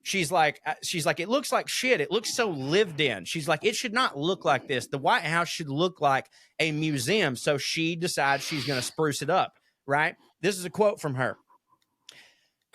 She's like, it looks like shit. It looks so lived in. She's like, it should not look like this. The White House should look like a museum. So she decides she's going to spruce it up, right? This is a quote from her.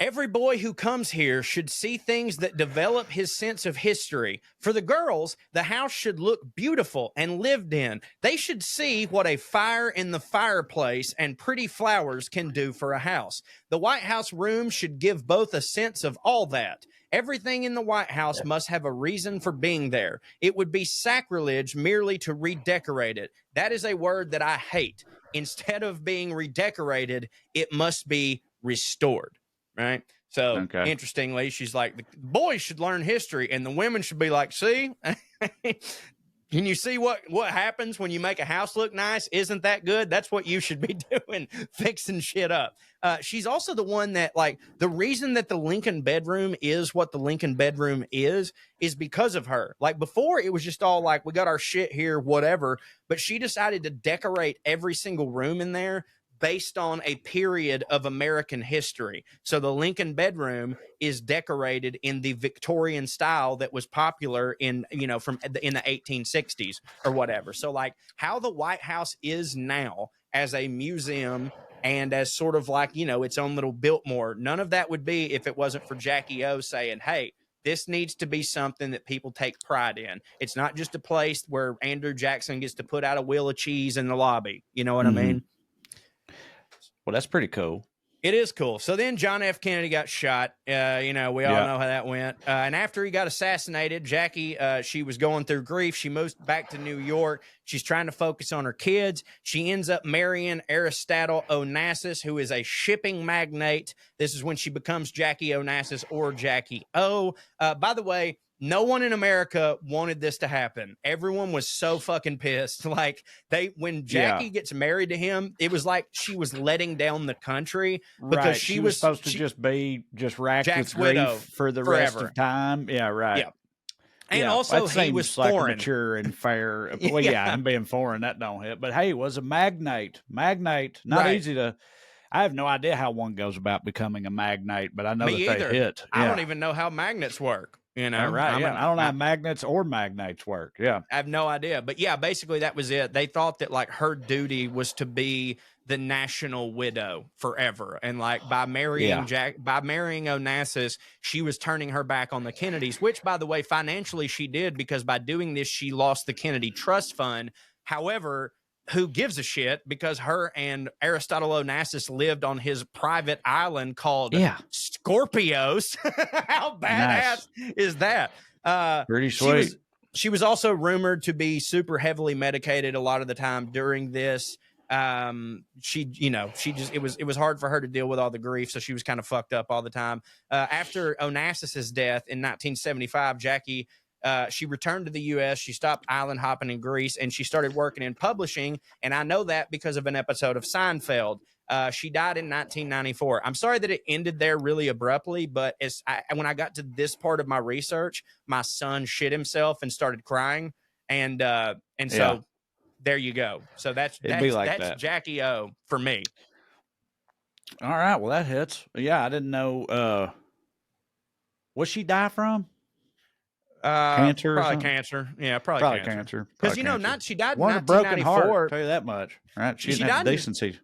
Every boy who comes here should see things that develop his sense of history. For the girls, the house should look beautiful and lived in. They should see what a fire in the fireplace and pretty flowers can do for a house. The White House room should give both a sense of all that. Everything in the White House must have a reason for being there. It would be sacrilege merely to redecorate it. That is a word that I hate. Instead of being redecorated, it must be restored. Right. So Okay. interestingly, she's like, the boys should learn history and the women should be like, see, can you see what happens when you make a house look nice? Isn't that good? That's what you should be doing, fixing shit up. She's also the one that, like, the reason that the Lincoln bedroom is what the Lincoln bedroom is because of her. Like, before, it was just all like, we got our shit here, whatever. But she decided to decorate every single room in there based on a period of American history. So the Lincoln bedroom is decorated in the Victorian style that was popular in the 1860s or whatever. So like how the White House is now as a museum and as sort of like, its own little Biltmore, none of that would be if it wasn't for Jackie O saying, hey, this needs to be something that people take pride in. It's not just a place where Andrew Jackson gets to put out a wheel of cheese in the lobby. You know what I mean? Well, that's pretty cool. It is cool. So then John F. Kennedy got shot. We all know how that went. And after he got assassinated, Jackie, she was going through grief. She moved back to New York. She's trying to focus on her kids. She ends up marrying Aristotle Onassis, who is a shipping magnate. This is when she becomes Jackie Onassis or Jackie O. By the way, no one in America wanted this to happen. Everyone was so fucking pissed. Like when Jackie gets married to him, it was like she was letting down the country because she was supposed to just be racked Jack's with grief widow for the rest of time. Yeah, right. Yeah. And also he was like foreign. Mature and fair. Well, him being foreign, that don't hit. But hey, was a magnate. Not easy to. I have no idea how one goes about becoming a magnate, but I know they hit. I don't even know how magnets work. Right. I don't know how magnets or magnates work. Yeah. I have no idea. But yeah, basically that was it. They thought that like her duty was to be the national widow forever. And like by marrying Onassis, she was turning her back on the Kennedys, which by the way, financially she did, because by doing this, she lost the Kennedy Trust Fund. However, who gives a shit, because her and Aristotle Onassis lived on his private island called Scorpios. How badass is that? Pretty sweet. She was also rumored to be super heavily medicated a lot of the time during this. It was hard for her to deal with all the grief, so she was kind of fucked up all the time. After Onassis's death in 1975, Jackie she returned to the U.S. She stopped island hopping in Greece, and she started working in publishing. And I know that because of an episode of Seinfeld. She died in 1994. I'm sorry that it ended there really abruptly, but when I got to this part of my research, my son shit himself and started crying, and so there you go. So that's Jackie O for me. All right, well that hits. Yeah, I didn't know. What she die from? Cancer, probably cancer. Yeah, probably cancer. Because she died in 1994. A broken heart. I'll tell you that much. Right? She didn't have decency.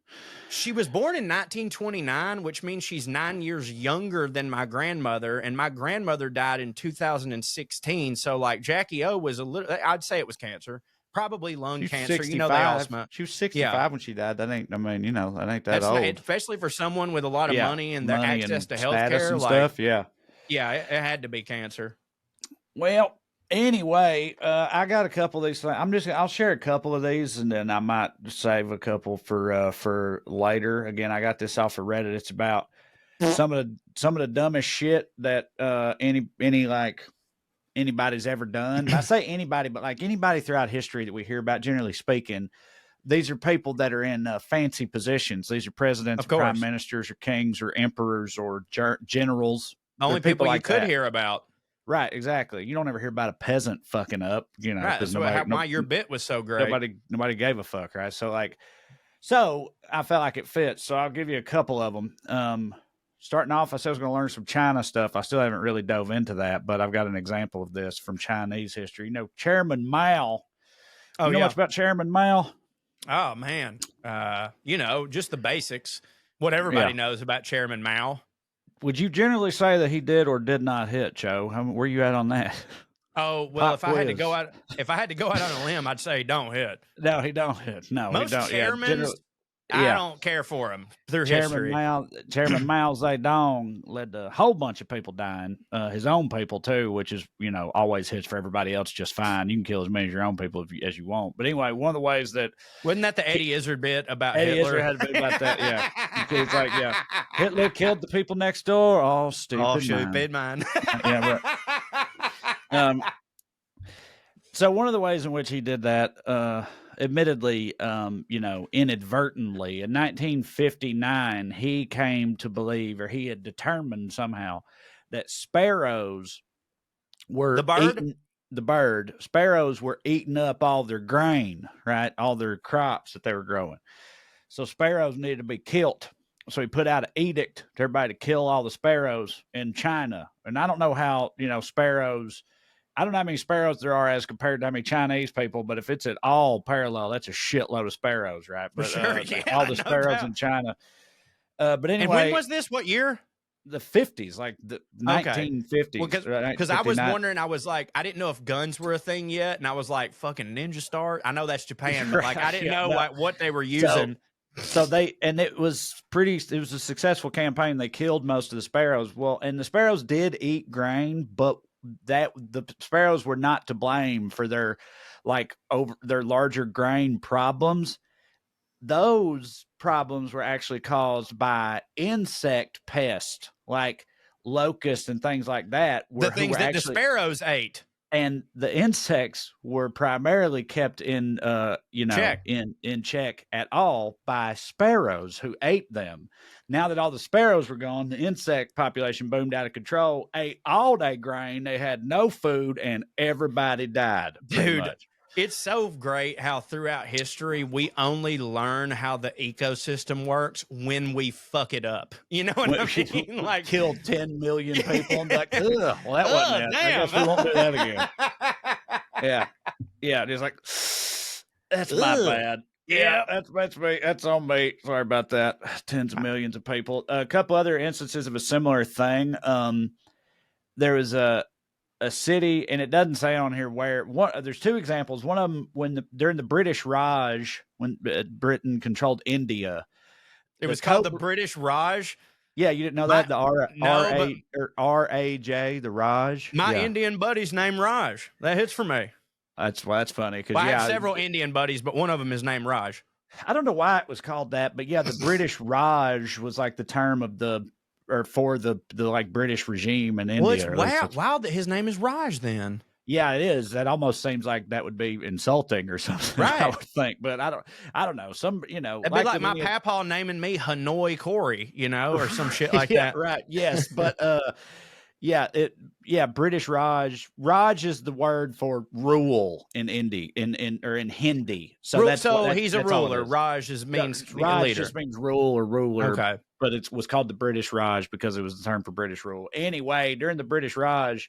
She was born in 1929, which means she's 9 years younger than my grandmother, and my grandmother died in 2016. So, like, Jackie O was I'd say it was cancer, probably lung cancer. 65. You know, they all smoke. She was 65 when she died. That ain't that old. Especially for someone with a lot of money and their access to healthcare and stuff. Yeah, it had to be cancer. Well, anyway, I got a couple of these things. I'll share a couple of these, and then I might save a couple for later. Again, I got this off of Reddit. It's about some of the dumbest shit that anybody's ever done. I say anybody, but like anybody throughout history that we hear about, generally speaking, these are people that are in fancy positions. These are presidents, prime ministers, or kings, or emperors, or generals. The only people you could hear about. Right, exactly. You don't ever hear about a peasant fucking up, right, that's why your bit was so great. Nobody gave a fuck, right? So I felt like it fits. So I'll give you a couple of them. Starting off, I said I was going to learn some China stuff. I still haven't really dove into that, but I've got an example of this from Chinese history. Chairman Mao. You know much about Chairman Mao? Oh, man. Just the basics. What everybody knows about Chairman Mao. Would you generally say that he did or did not hit, Joe? Where you at on that? Oh, well, if I had to go out on a limb, I'd say he don't hit. No, he don't hit. No, most he don't. Chairmans, I don't care for him through history. Chairman Mao Zedong led to a whole bunch of people dying, his own people too, which is, always hits for everybody else just fine. You can kill as many of your own people as you want. But anyway, one of the ways that wasn't that the Eddie Izzard bit about Eddie Hitler? Izzard had a bit about that, yeah. It's like, yeah, Hitler killed the people next door. All stupid man. Yeah, right. So one of the ways in which he did that, admittedly, inadvertently, in 1959, he came to believe, or he had determined somehow, that sparrows were sparrows were eating up all their grain, right? All their crops that they were growing. So sparrows needed to be killed. So he put out an edict to everybody to kill all the sparrows in China. And I don't know how, sparrows, I don't know how many sparrows there are as compared to how many Chinese people, but if it's at all parallel, that's a shitload of sparrows, right? But, sure, yeah, all the sparrows in China. But anyway. And when was this? What year? The 50s, like the 1950s. Because I was wondering, I was like, I didn't know if guns were a thing yet. And I was like, fucking Ninja Star. I know that's Japan, but like, I didn't know what they were using. So it was a successful campaign. They killed most of the sparrows. Well, and the sparrows did eat grain, but the sparrows were not to blame for their larger grain problems. Those problems were actually caused by insect pests like locusts and things like that. The things that the sparrows ate. And the insects were primarily kept in check. in check at all by sparrows who ate them. Now that all the sparrows were gone, the insect population boomed out of control, ate all day grain. They had no food, and everybody died. Dude, it's so great how throughout history we only learn how the ecosystem works when we fuck it up. You know what I mean? Like killed 10 million people and like, well, that wasn't it. I guess we won't do that again. Yeah. It's like, that's my bad. Yeah, that's me. That's on me. Sorry about that. Tens of millions of people. A couple other instances of a similar thing. There was a city, and it doesn't say on here where. There's two examples. One of them during the British Raj, when Britain controlled India. It was called the British Raj. Yeah, you didn't know that? The R-A-J, the Raj. My Indian buddy's named Raj. That hits for me. That's funny. I have several Indian buddies, but one of them is named Raj. I don't know why it was called that, but yeah, the British Raj was like the term of for the like British regime in India. Well, it's wow that his name is Raj then. Yeah, it is. That almost seems like that would be insulting or something. Right. I would think, but I don't know. It'd be like my papaw naming me Hanoi Corey, or some shit like that. Right. Yes. But British Raj. Raj is the word for rule in Hindi, in Hindi. So he's a ruler. Raj means Raj leader. Just means rule or ruler. Okay. But it was called the British Raj because it was the term for British rule. Anyway, during the British Raj,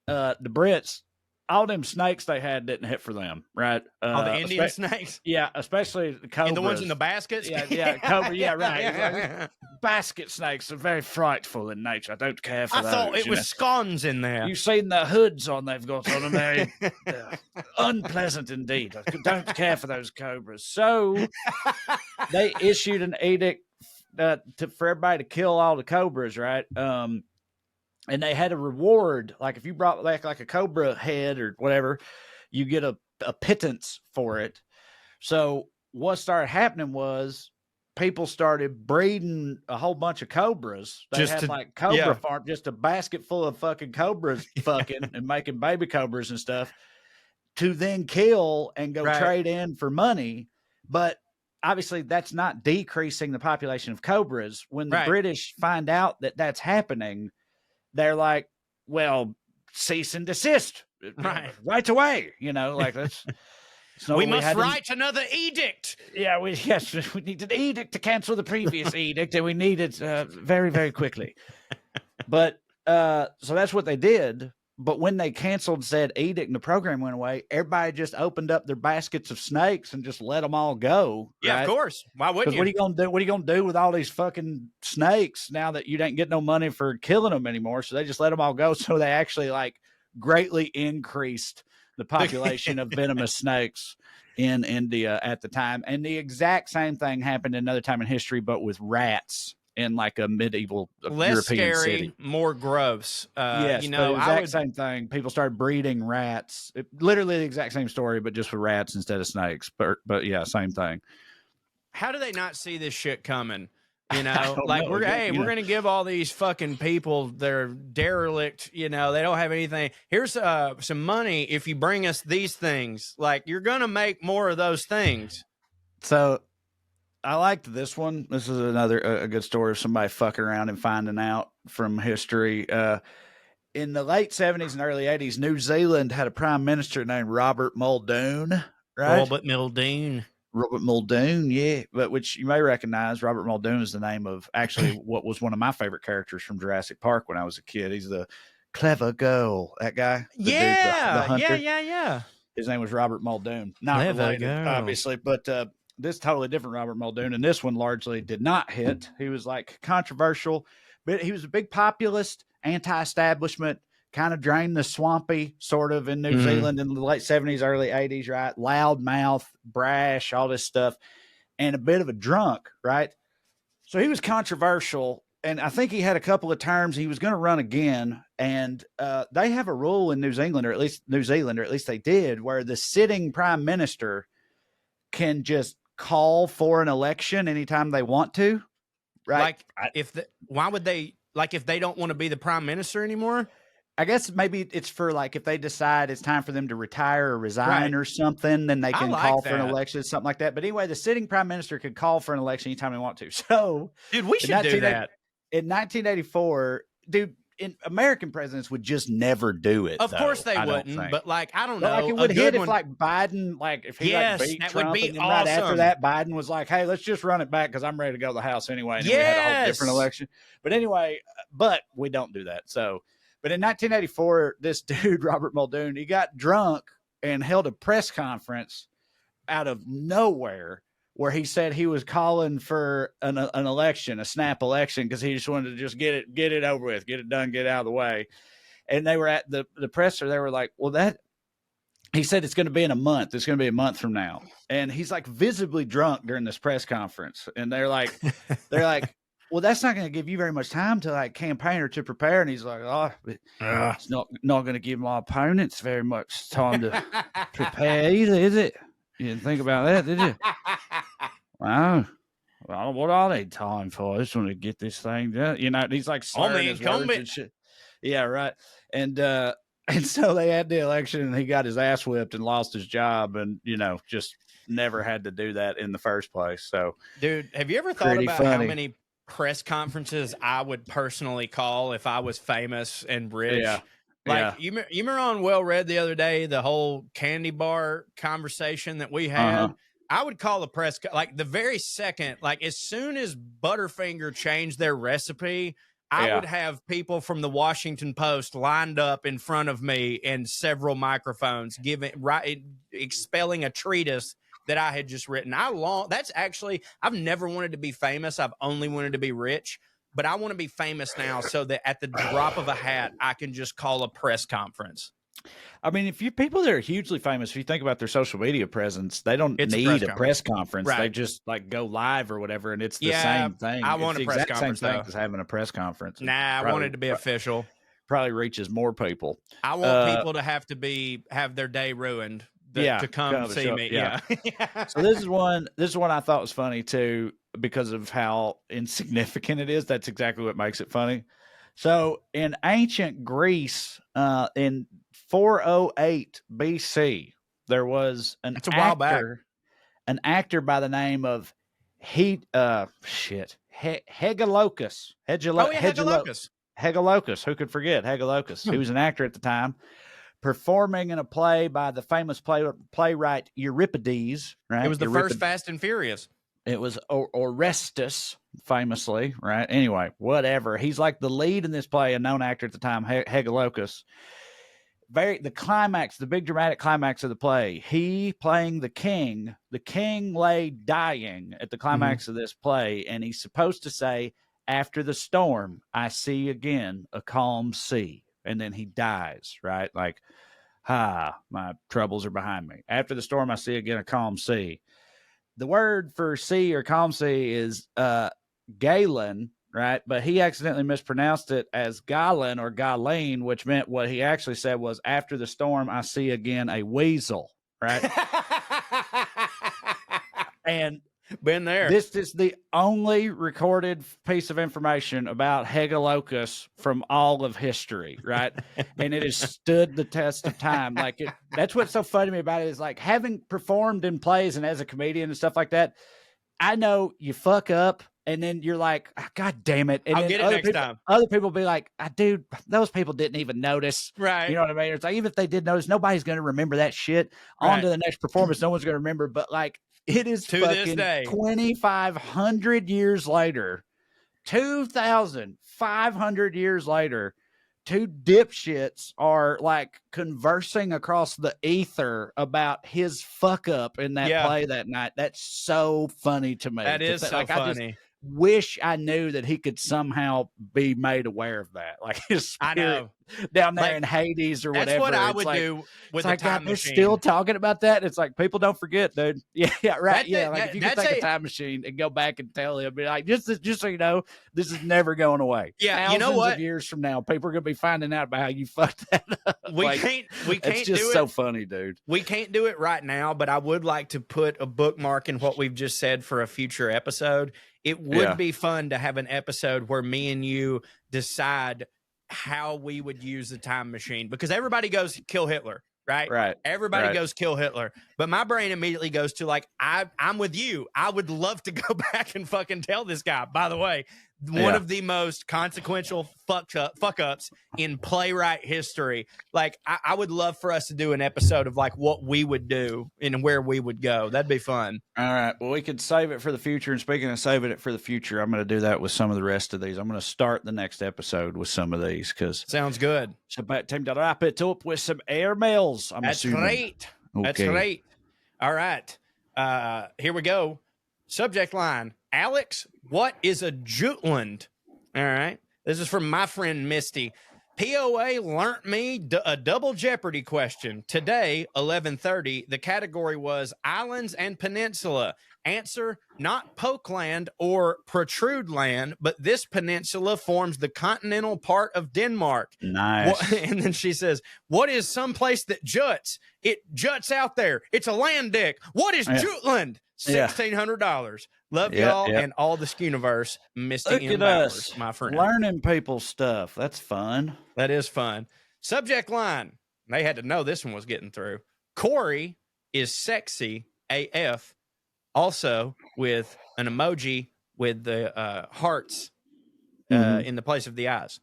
the Brits, all them snakes they had didn't hit for them, right? All the Indian snakes? Yeah, especially the cobras. And the ones in the baskets? Yeah, cobra, yeah, right. Basket snakes are very frightful in nature. I don't care for those. I thought it was scones in there. You've seen the hoods they've got on them. They're unpleasant indeed. I don't care for those cobras. So they issued an edict for everybody to kill all the cobras, right? And they had a reward, like if you brought like a cobra head or whatever, you get a pittance for it. So what started happening was people started breeding a whole bunch of cobras. They had cobra farm, just a basket full of fucking cobras fucking and making baby cobras and stuff to then kill and go trade in for money. But obviously that's not decreasing the population of cobras. When the British find out that that's happening, they're like, well, cease and desist right away. Like that's. We must write another edict. Yeah, we need an edict to cancel the previous edict, and we need it very, very quickly. But so that's what they did. But when they canceled said edict and the program went away, everybody just opened up their baskets of snakes and just let them all go. Yeah, of course. Why wouldn't you? What are you gonna do? What are you gonna do with all these fucking snakes now that you didn't get no money for killing them anymore? So they just let them all go. So they actually greatly increased the population of venomous snakes in India at the time. And the exact same thing happened another time in history, but with rats in like a medieval Less European scary, city. more gross. Yes, You but know, the exact same thing. People started breeding rats. Literally the exact same story, but just with rats instead of snakes. But yeah, same thing. how do they not see this shit coming? You I know, don't like know. we're Again, we're gonna give all these fucking people their derelict. You know, they don't have anything. Here's some money if you bring us these things. Like you're gonna make more of those things. So I liked this one. This is another a good story of somebody fucking around and finding out from history. In the late 70s and early 80s, New Zealand had a prime minister named Robert Muldoon, right? Robert Muldoon. Robert Muldoon, yeah. But which you may recognize, Robert Muldoon is the name of actually what was one of my favorite characters from Jurassic Park when I was a kid. He's the clever girl, that guy. The dude, the hunter. Yeah. His name was Robert Muldoon. Not Clever related, girl. obviously, but this totally different Robert Muldoon. And this one largely did not hit. He was like controversial, but he was a big populist, anti-establishment, kind of drained the swampy sort of in New Zealand in the late 70s, early 80s, right? Loud mouth, brash, all this stuff, and a bit of a drunk, right? So he was controversial. And I think he had a couple of terms. He was going to run again. And they have a rule in New Zealand, or at least they did, where the sitting prime minister can just call for an election anytime they want to. Right. Like why would they, like if they don't want to be the prime minister anymore? I guess maybe it's for like if they decide it's time for them to retire or resign or something, then they can call for an election, something like that. But anyway, the sitting prime minister could call for an election anytime they want to. So, dude, we should do that. In 1984, dude, American presidents would just never do it. Of course they wouldn't, but like I don't know. Like it would hit if like Biden, like if he like beat that Trump, would be and then awesome. right after that, Biden was like, "Hey, let's just run it back because I'm ready to go to the House anyway." And then we had a whole different election. But anyway, but we don't do that. So, but in 1984, this dude Robert Muldoon, he got drunk and held a press conference out of nowhere, where he said he was calling for an election, a snap election, because he just wanted to just get it over with, get it done, get it out of the way. And they were at the presser. They were like, well, he said it's going to be in a month. It's going to be a month from now. And he's like visibly drunk during this press conference. And they're like, well, that's not going to give you very much time to like campaign or to prepare. And he's like, it's not going to give my opponents very much time to prepare either, is it? You didn't think about that, did you? Wow. Well, what are they time for? I just want to get this thing done. You know, he's like slurring his words and shit. Yeah, right. And so they had the election and he got his ass whipped and lost his job and, you know, just never had to do that in the first place. So, dude, have you ever thought about how many press conferences I would personally call if I was famous and rich? Yeah. Like you remember on Well Read the other day, the whole candy bar conversation that we had. I would call the press like the very second, like as soon as Butterfinger changed their recipe, I would have people from the Washington Post lined up in front of me and several microphones expelling a treatise that I had just written. I've never wanted to be famous. I've only wanted to be rich. But I want to be famous now so that at the drop of a hat, I can just call a press conference. I mean, people that are hugely famous, if you think about their social media presence, they don't need a press conference. Right. They just like go live or whatever, and it's the same thing. I want a press conference, same thing as having a press conference. Nah, I want it to be official. Probably reaches more people. I want people to have their day ruined to come see me. Yeah. So this is one I thought was funny too, because of how insignificant it is. That's exactly what makes it funny. So in ancient Greece, in 408 BC, there was an actor by the name of Hegelocus. Hegelocus. Who could forget Hegelocus? He was an actor at the time, performing in a play by the famous playwright Euripides. Right? It was the first Fast and Furious. It was Orestes, famously, right? Anyway, whatever. He's like the lead in this play, a known actor at the time, Hegelocus. The climax, the big dramatic climax of the play, he playing the king lay dying at the climax of this play, and he's supposed to say, "After the storm, I see again a calm sea," and then he dies, right? Like, Ha, my troubles are behind me. After the storm, I see again a calm sea. The word for sea or calm sea is Galen, right? But he accidentally mispronounced it as Galen or Galen, which meant what he actually said was, after the storm, I see again a weasel, right? And been there. This is the only recorded piece of information about Hegelocus from all of history, right? And it has stood the test of time. Like that's what's so funny to me about it is like having performed in plays and as a comedian and stuff like that. I know you fuck up and then you're like, oh, God damn it. And I'll then get it next time. Other people be like, dude, those people didn't even notice. Right. You know what I mean? It's like, even if they did notice, nobody's going to remember that shit. Right. On to the next performance. No one's going to remember. But like, it is to fucking this day, 2,500 years later, 2,500 years later, two dipshits are like conversing across the ether about his fuck up in that play that night. That's so funny to me. That is so like, funny. I just wish I knew that he could somehow be made aware of that. Like his spirit down there in Hades or whatever. That's what I would like, do with a time machine. Still talking about that. It's like, people don't forget, dude. Yeah, right. Like if you could take a time machine and go back and tell him, be like, just so you know, this is never going away. Yeah, Thousands you know what? Of years from now, people are going to be finding out about how you fucked that up. We can't it's just do it. So funny, dude. We can't do it right now, but I would like to put a bookmark in what we've just said for a future episode. It would be fun to have an episode where me and you decide how we would use the time machine, because everybody goes kill Hitler, right? Right. Everybody goes kill Hitler. But my brain immediately goes to like, I'm with you. I would love to go back and fucking tell this guy, by the way, one of the most consequential fuck ups in playwright history. Like, I would love for us to do an episode of like what we would do and where we would go. That'd be fun. All right. Well, we could save it for the future. And speaking of saving it for the future, I'm going to do that with some of the rest of these. I'm going to start the next episode with some of these because sounds good. It's about time to wrap it up with some air mails. That's great. Okay. That's great. All right. Here we go. Subject line: Alex, what is a Jutland? All right. This is from my friend Misty. POA learnt me a double Jeopardy question. Today, 11:30, the category was Islands and Peninsula. Answer: not Pokeland or Protrude Land, but this peninsula forms the continental part of Denmark. Nice. And then she says, what is someplace that juts? It juts out there. It's a land deck. What is Jutland? $1,600. Love y'all and all the Skuniverse. Misty M. Bowers, my friend. Learning people stuff. That's fun. That is fun. Subject line. They had to know this one was getting through. Corey is sexy AF. Also with an emoji with the hearts in the place of the eyes.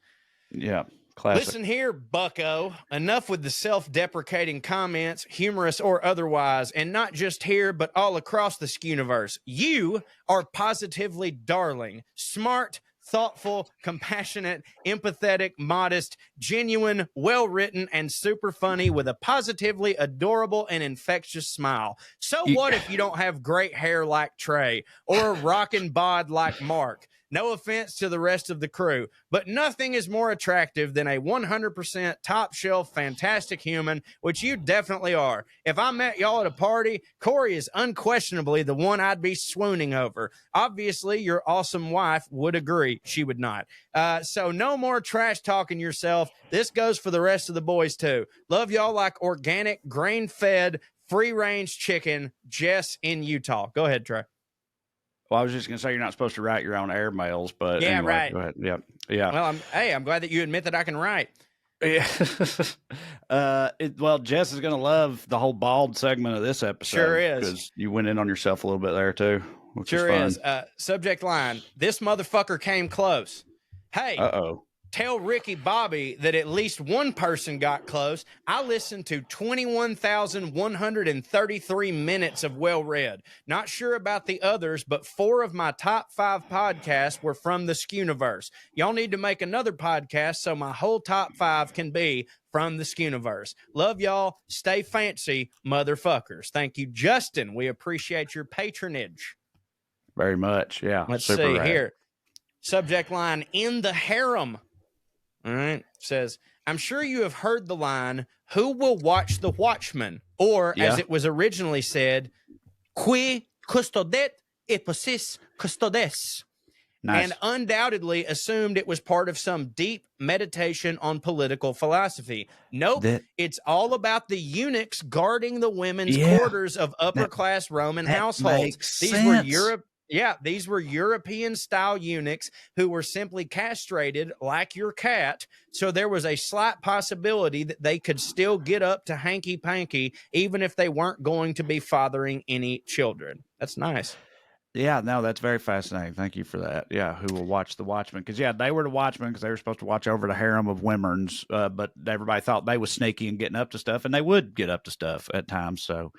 Yeah. Classic. Listen here, bucko. Enough with the self-deprecating comments, humorous or otherwise, and not just here, but all across the Skuniverse. You are positively darling, smart, thoughtful, compassionate, empathetic, modest, genuine, well-written, and super funny with a positively adorable and infectious smile. So what if you don't have great hair like Trae or a rockin' bod like Mark? No offense to the rest of the crew, but nothing is more attractive than a 100% top shelf, fantastic human, which you definitely are. If I met y'all at a party, Corey is unquestionably the one I'd be swooning over. Obviously, your awesome wife would agree. She would not. So no more trash talking yourself. This goes for the rest of the boys too. Love y'all like organic, grain-fed, free-range chicken. Jess in Utah. Go ahead, Trae. Well, I was just going to say you're not supposed to write your own air mails, but yeah, anyway, right. Go ahead. Yeah. Well, I'm glad that you admit that I can write. Yeah. Well, Jess is going to love the whole bald segment of this episode. Sure is. Because you went in on yourself a little bit there too, which sure is fun. Subject line: this motherfucker came close. Hey. Tell Ricky Bobby that at least one person got close. I listened to 21,133 minutes of Well Read. Not sure about the others, but 4 of my top 5 podcasts were from the Skuniverse. Y'all need to make another podcast so my whole top 5 can be from the Skuniverse. Love y'all. Stay fancy, motherfuckers. Thank you, Justin. We appreciate your patronage. Very much. Yeah. Let's see here. Subject line: in the harem. All right. Says, I'm sure you have heard the line, who will watch the watchman? Or, as it was originally said, qui custodet et possis custodes. Nice. And undoubtedly assumed it was part of some deep meditation on political philosophy. Nope, it's all about the eunuchs guarding the women's quarters of upper-class Roman households. These were European-style eunuchs who were simply castrated like your cat, so there was a slight possibility that they could still get up to hanky-panky even if they weren't going to be fathering any children. That's nice. Yeah, no, that's very fascinating. Thank you for that. Yeah, who will watch the Watchmen? Because, they were the Watchmen because they were supposed to watch over the harem of women's, but everybody thought they was sneaky and getting up to stuff, and they would get up to stuff at times. So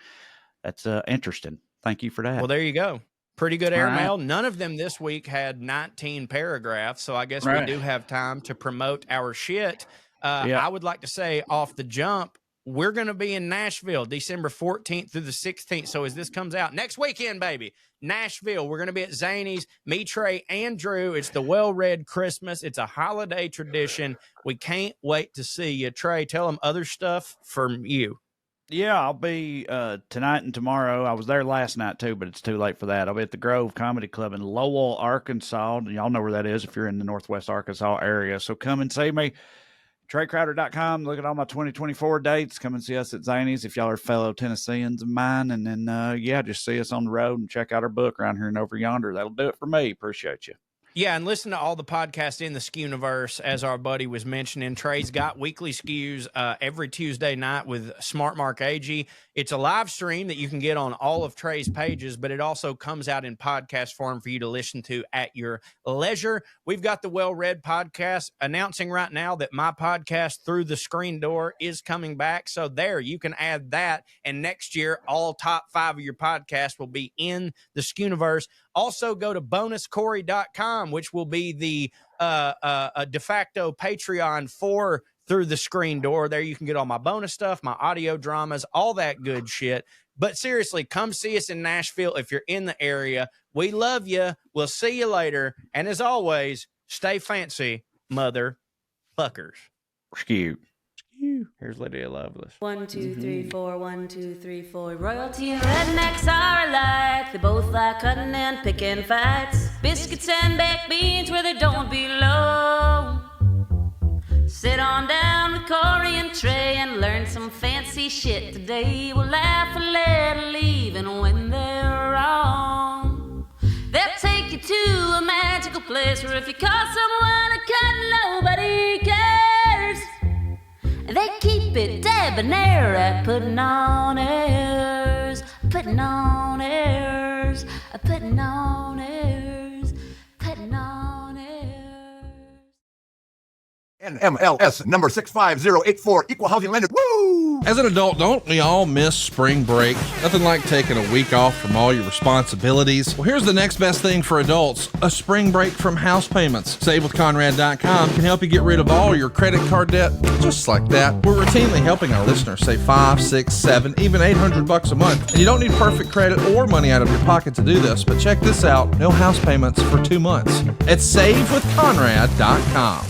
that's interesting. Thank you for that. Well, there you go. Pretty good airmail. None of them this week had 19 paragraphs, so I guess we do have time to promote our shit. I would like to say off the jump, we're going to be in Nashville December 14th through the 16th. So as this comes out next weekend, baby, Nashville, we're going to be at Zany's, me, Trae, and Drew. It's the well-read Christmas. It's a holiday tradition. We can't wait to see you. Trae, tell them other stuff from you. Yeah, I'll be tonight and tomorrow. I was there last night too, but it's too late for that. I'll be at the Grove Comedy Club in Lowell, Arkansas. Y'all know where that is if you're in the Northwest Arkansas area. So come and see me. TraeCrowder.com. Look at all my 2024 dates. Come and see us at Zany's if y'all are fellow Tennesseans of mine. And then, just see us on the road and check out our book around here and over yonder. That'll do it for me. Appreciate you. Yeah, and listen to all the podcasts in the Skewniverse, as our buddy was mentioning. Trae's got weekly skews every Tuesday night with Smart Mark AG. It's a live stream that you can get on all of Trae's pages, but it also comes out in podcast form for you to listen to at your leisure. We've got the Well Read podcast announcing right now that my podcast, Through the Screen Door, is coming back. So there, you can add that. And next year, all top 5 of your podcasts will be in the Skewniverse. Also, go to bonuscorey.com, which will be the de facto Patreon for Through the Screen Door. There you can get all my bonus stuff, my audio dramas, all that good shit. But seriously, come see us in Nashville if you're in the area. We love you. We'll see you later. And as always, stay fancy, motherfuckers. Skew. Here's Lydia Lovelace. 1, 2, 3, 4, 1, 2, 3, 4. Royalty and rednecks are alike. They both like cutting and picking fights. Biscuits and baked beans where they don't belong. Sit on down with Corey and Trae and learn some fancy shit today. We'll laugh a little even when they're wrong. They'll take you to a magical place where if you call someone a cunt, nobody cares. They keep it debonair at putting on airs, putting on airs, putting on airs, putting on airs. NMLS number 65084, equal housing lender. Woo! As an adult, don't we all miss spring break? Nothing like taking a week off from all your responsibilities. Well, here's the next best thing for adults, a spring break from house payments. SaveWithConrad.com can help you get rid of all your credit card debt, just like that. We're routinely helping our listeners save $5, $6, $7, even $800 a month. And you don't need perfect credit or money out of your pocket to do this, but check this out, no house payments for 2 months at SaveWithConrad.com.